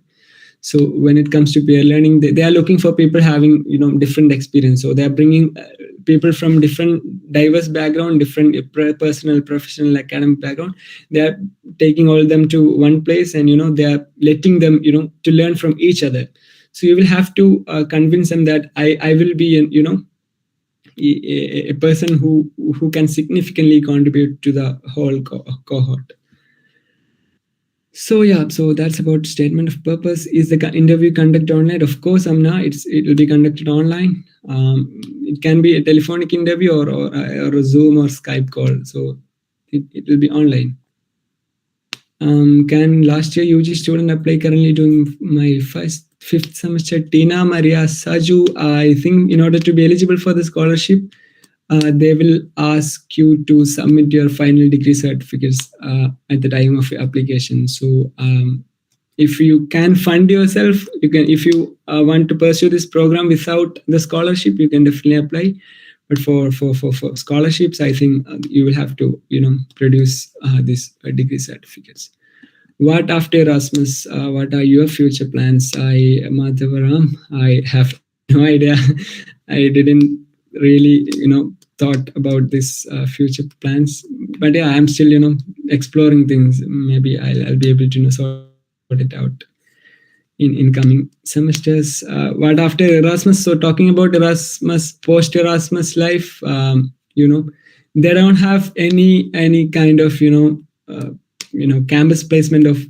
So when it comes to peer learning, they are looking for people having different experience. So they are bringing people from different diverse background, different personal, professional, academic background. They are taking all of them to one place, and they are letting them to learn from each other. So you will have to convince them that I will be a person who can significantly contribute to the whole cohort. So yeah, so that's about statement of purpose. Is the interview conducted online? Of course, Amna, it will be conducted online. It can be a telephonic interview or a Zoom or Skype call. So it will be online. Can last year UG student apply? Currently doing my 5th semester. Tina Maria Saju, I think in order to be eligible for the scholarship, they will ask you to submit your final degree certificates at the time of your application. So if you can fund yourself, you can. If you want to pursue this program without the scholarship, you can definitely apply. But for scholarships, I think you will have to produce these degree certificates. What after Erasmus? What are your future plans? Madhavaram, I have no idea. I didn't really thought about this future plans, but yeah, I'm still exploring things. Maybe I'll be able to sort it out in coming semesters. What after Erasmus? So talking about Erasmus, post Erasmus life, they don't have any kind of campus placement of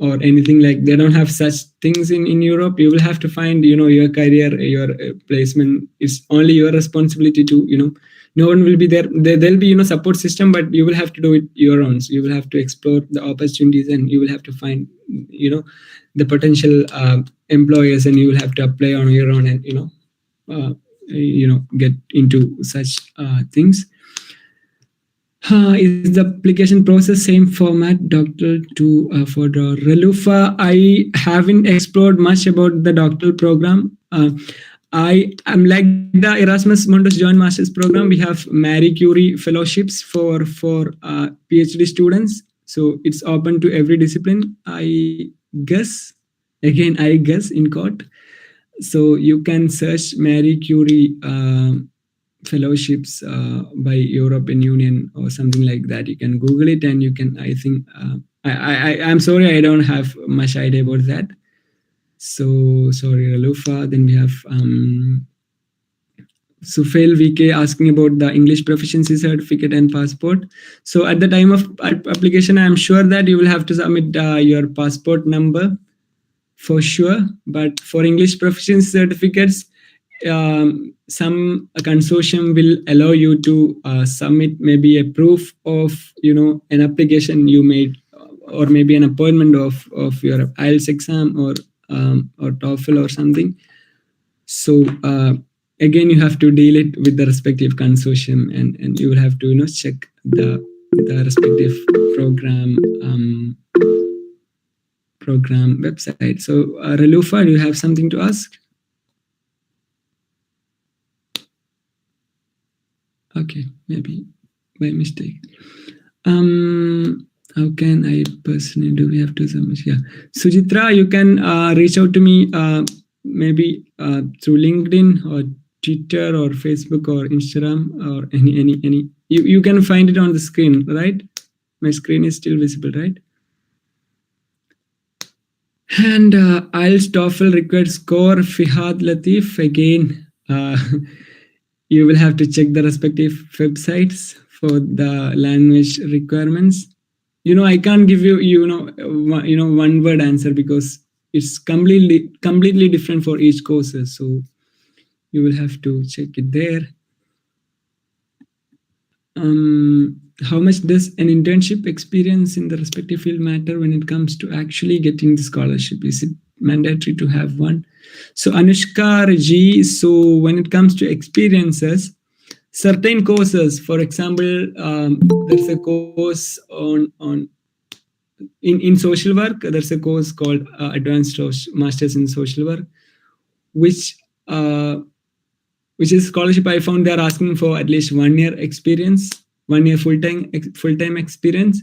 or anything. Like they don't have such things in Europe. You will have to find your career, your placement. It's only your responsibility to no one will be there. There'll be support system, but you will have to do it your own. So you will have to explore the opportunities, and you will have to find the potential employers, and you will have to apply on your own, and uh, get into such things. Is the application process same format, doctoral to for the Relufa? I haven't explored much about the doctoral program. I am like the Erasmus Mundus Joint Masters program. We have Marie Curie fellowships for PhD students. So it's open to every discipline. I guess, again, I guess in quote. So you can search Marie Curie fellowships by European Union or something like that. You can Google it, and you can, I think, I'm sorry, I don't have much idea about that. So sorry, Ralufa. Then we have Sufail VK asking about the English proficiency certificate and passport. So at the time of application, I'm sure that you will have to submit your passport number for sure. But for English proficiency certificates, some consortium will allow you to submit maybe a proof of an application you made, or maybe an appointment of your IELTS exam or TOEFL or something. So again, you have to deal it with the respective consortium, and you will have to check the respective program website. So Relufa, do you have something to ask? Okay, maybe by mistake. How can I personally do? We have to submit. Yeah, Sujitra, you can reach out to me maybe through LinkedIn or Twitter or Facebook or Instagram or any. You can find it on the screen, right? My screen is still visible, right? And IELTS TOEFL required score, Fihad Latif. Again, you will have to check the respective websites for the language requirements. I can't give you one word answer, because it's completely different for each courses. So you will have to check it there. How much does an internship experience in the respective field matter when it comes to actually getting the scholarship? Is it mandatory to have one? So Anushka Raji, so when it comes to experiences, certain courses, for example, there's a course in social work. There's a course called Advanced Masters in Social Work, which is scholarship. I found they're asking for at least 1 year experience, 1 year full-time experience.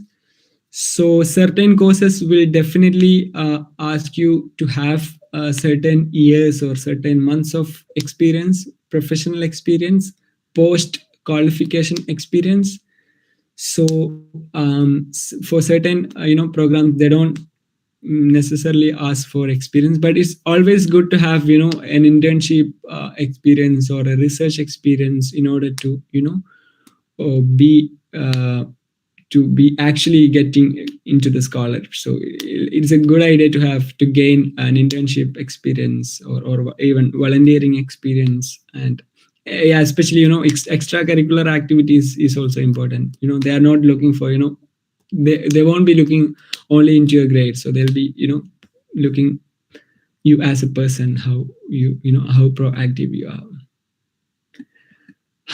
So certain courses will definitely ask you to have certain years or certain months of experience, professional experience, post qualification experience. So for certain programs, they don't necessarily ask for experience, but it's always good to have an internship experience or a research experience in order to be actually getting into the scholarship. So it's a good idea to gain an internship experience or even volunteering experience. And yeah, especially extracurricular activities is also important. They are not looking for they won't be looking only into your grades. So they'll be looking you as a person, how how proactive you are.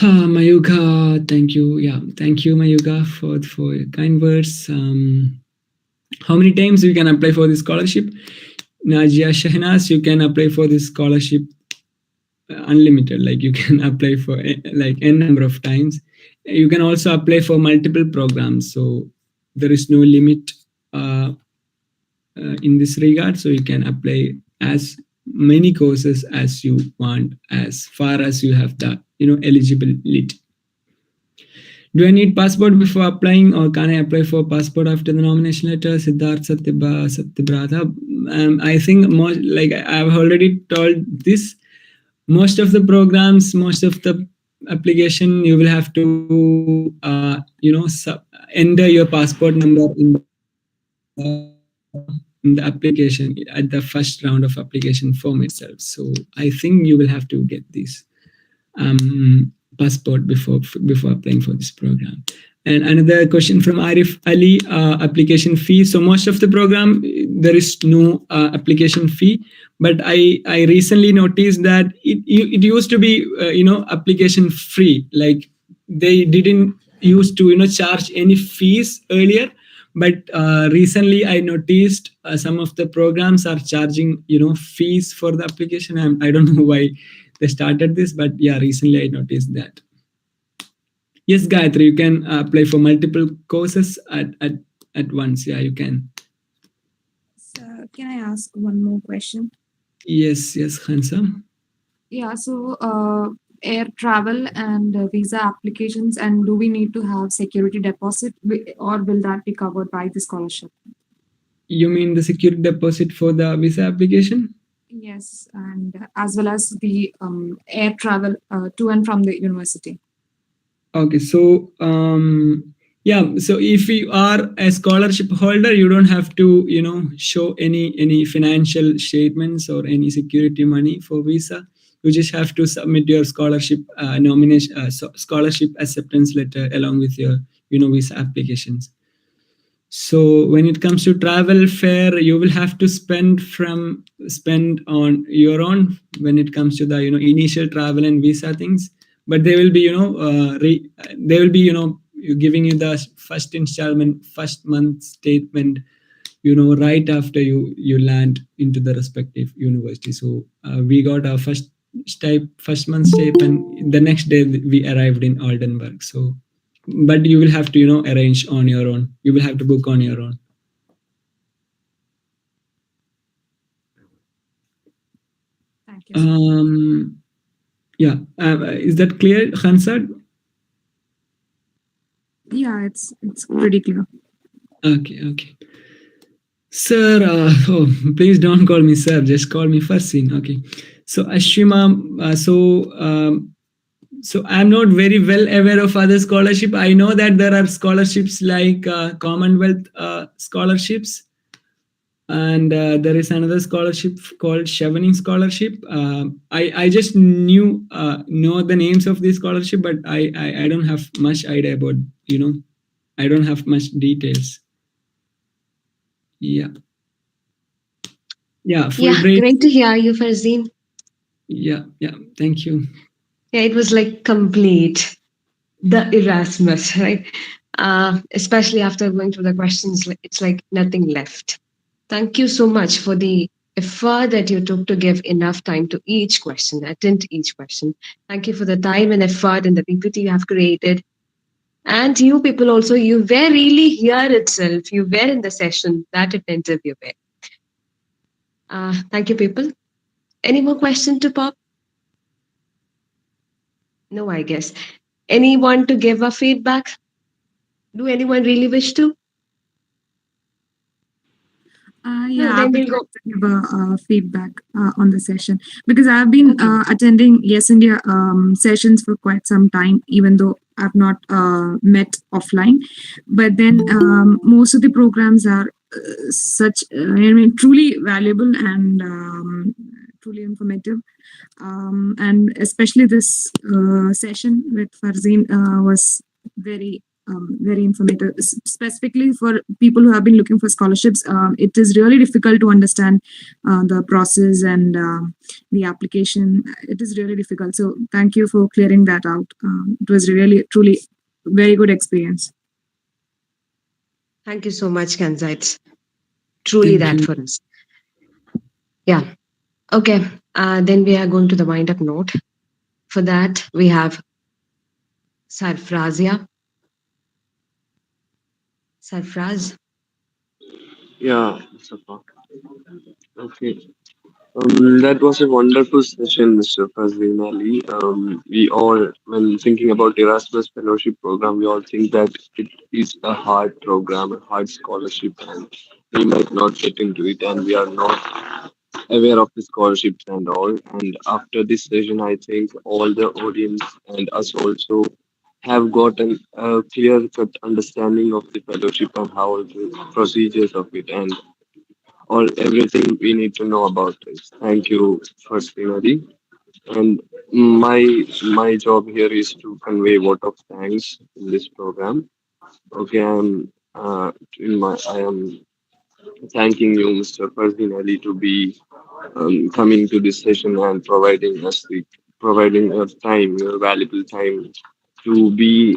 Mayuga, thank you. Yeah, thank you, Mayuga, for your kind words. How many times you can apply for this scholarship? Najia Shahnas, you can apply for this scholarship unlimited. Like you can apply for like n number of times. You can also apply for multiple programs. So there is no limit in this regard. So you can apply as many courses as you want, as far as you have the eligibility. Do I need passport before applying, or can I apply for passport after the nomination letter? Siddharth Satyabrata. I think most, like I've already told this, most of the programs, most of the application, you will have to enter your passport number in the application at the first round of application form itself. So I think you will have to get this passport before applying for this program. And another question from Arif Ali, application fee. So most of the program there is no application fee, but I recently noticed that it used to be application free. Like they didn't used to charge any fees earlier, but recently I noticed some of the programs are charging fees for the application. I don't know why they started this, but yeah, recently I noticed that. Yes, Gayatri, you can apply for multiple courses at once. Yeah, you can. So, can I ask one more question? Yes, Hansa. Yeah, so air travel and visa applications, and do we need to have security deposit or will that be covered by the scholarship? You mean the security deposit for the visa application? Yes, and as well as the air travel to and from the university. Okay, so so if you are a scholarship holder, you don't have to show any financial statements or any security money for visa. You just have to submit your scholarship nomination, scholarship acceptance letter along with your visa applications. So when it comes to travel fare, you will have to spend on your own when it comes to the initial travel and visa things. But they will be they will be giving you the first installment, first month statement right after you land into the respective university. So we got our first month statement. The next day we arrived in Oldenburg. So but you will have to arrange on your own. You will have to book on your own. Thank you. Yeah, is that clear, Hansad? Yeah, it's pretty clear. Okay. Sir, please don't call me sir. Just call me Farsin. Okay. So Ashima, so I'm not very well aware of other scholarship. I know that there are scholarships like Commonwealth scholarships, and there is another scholarship called Chevening Scholarship. I just know the names of this scholarship, but I don't have much idea about I don't have much details. Yeah. Fulbright. Great to hear you, Farzeen. Yeah. Thank you. Yeah, it was like complete the Erasmus, right? Especially after going through the questions, it's like nothing left. Thank you so much for the effort that you took to give enough time to each question, attend to each question. Thank you for the time and effort and the PPT you have created. And you people also, you were really here itself. You were in the session, that attentive you were. Thank you, people. Any more question to pop? No, I guess. Anyone to give a feedback? Do anyone really wish to? Yeah, No, I then would we'll go. like to give a feedback on the session because I've been attending Yes India sessions for quite some time, even though I've not met offline. But then most of the programs are truly valuable and truly informative. And especially this session with Farzeen was very informative, specifically for people who have been looking for scholarships. It is really difficult to understand the process and the application. It is really difficult. So thank you for clearing that out. It was really, truly very good experience. Thank you so much, Kanza. It's truly that for us. Yeah. Okay. Then we are going to the wind up note. For that, we have Sarfrazia. Sarfraz. Yeah, Mustafa. Okay. That was a wonderful session, Mr. Fazlin Ali. We all, when thinking about Erasmus Fellowship Program, we all think that it is a hard program, a hard scholarship, and we might not get into it, and we are not aware of the scholarships and all. And after this session, I think all the audience and us also have gotten a clear-cut understanding of the fellowship and how the procedures of it and all everything we need to know about it. Thank you, first Nadi. And my my job here is to convey vote of thanks in this program. Okay, I am thanking you, Mr. Fazlin Ali, to be coming to this session and providing your time, your valuable time to be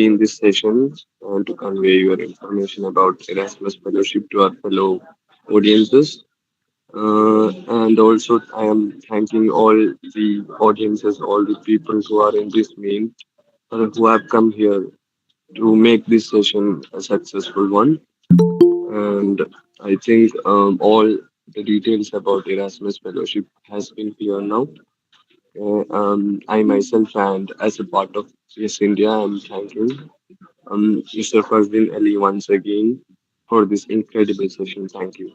in this session and to convey your information about Erasmus Fellowship to our fellow audiences. And also, I am thanking all the audiences, all the people who are in this meet, who have come here to make this session a successful one. And I think all the details about Erasmus Fellowship has been clear now. I myself and as a part of Yes India, I'm thanking Mr. Fazlin Ali once again for this incredible session. Thank you.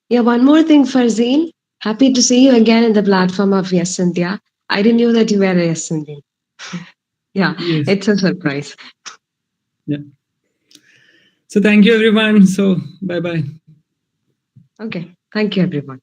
Yeah, one more thing, Farzeen. Happy to see you again in the platform of Yes India. I didn't know that you were a Yes Indian. Yeah, Yes. it's a surprise. Yeah. So thank you, everyone. So bye bye. Okay, thank you, everyone.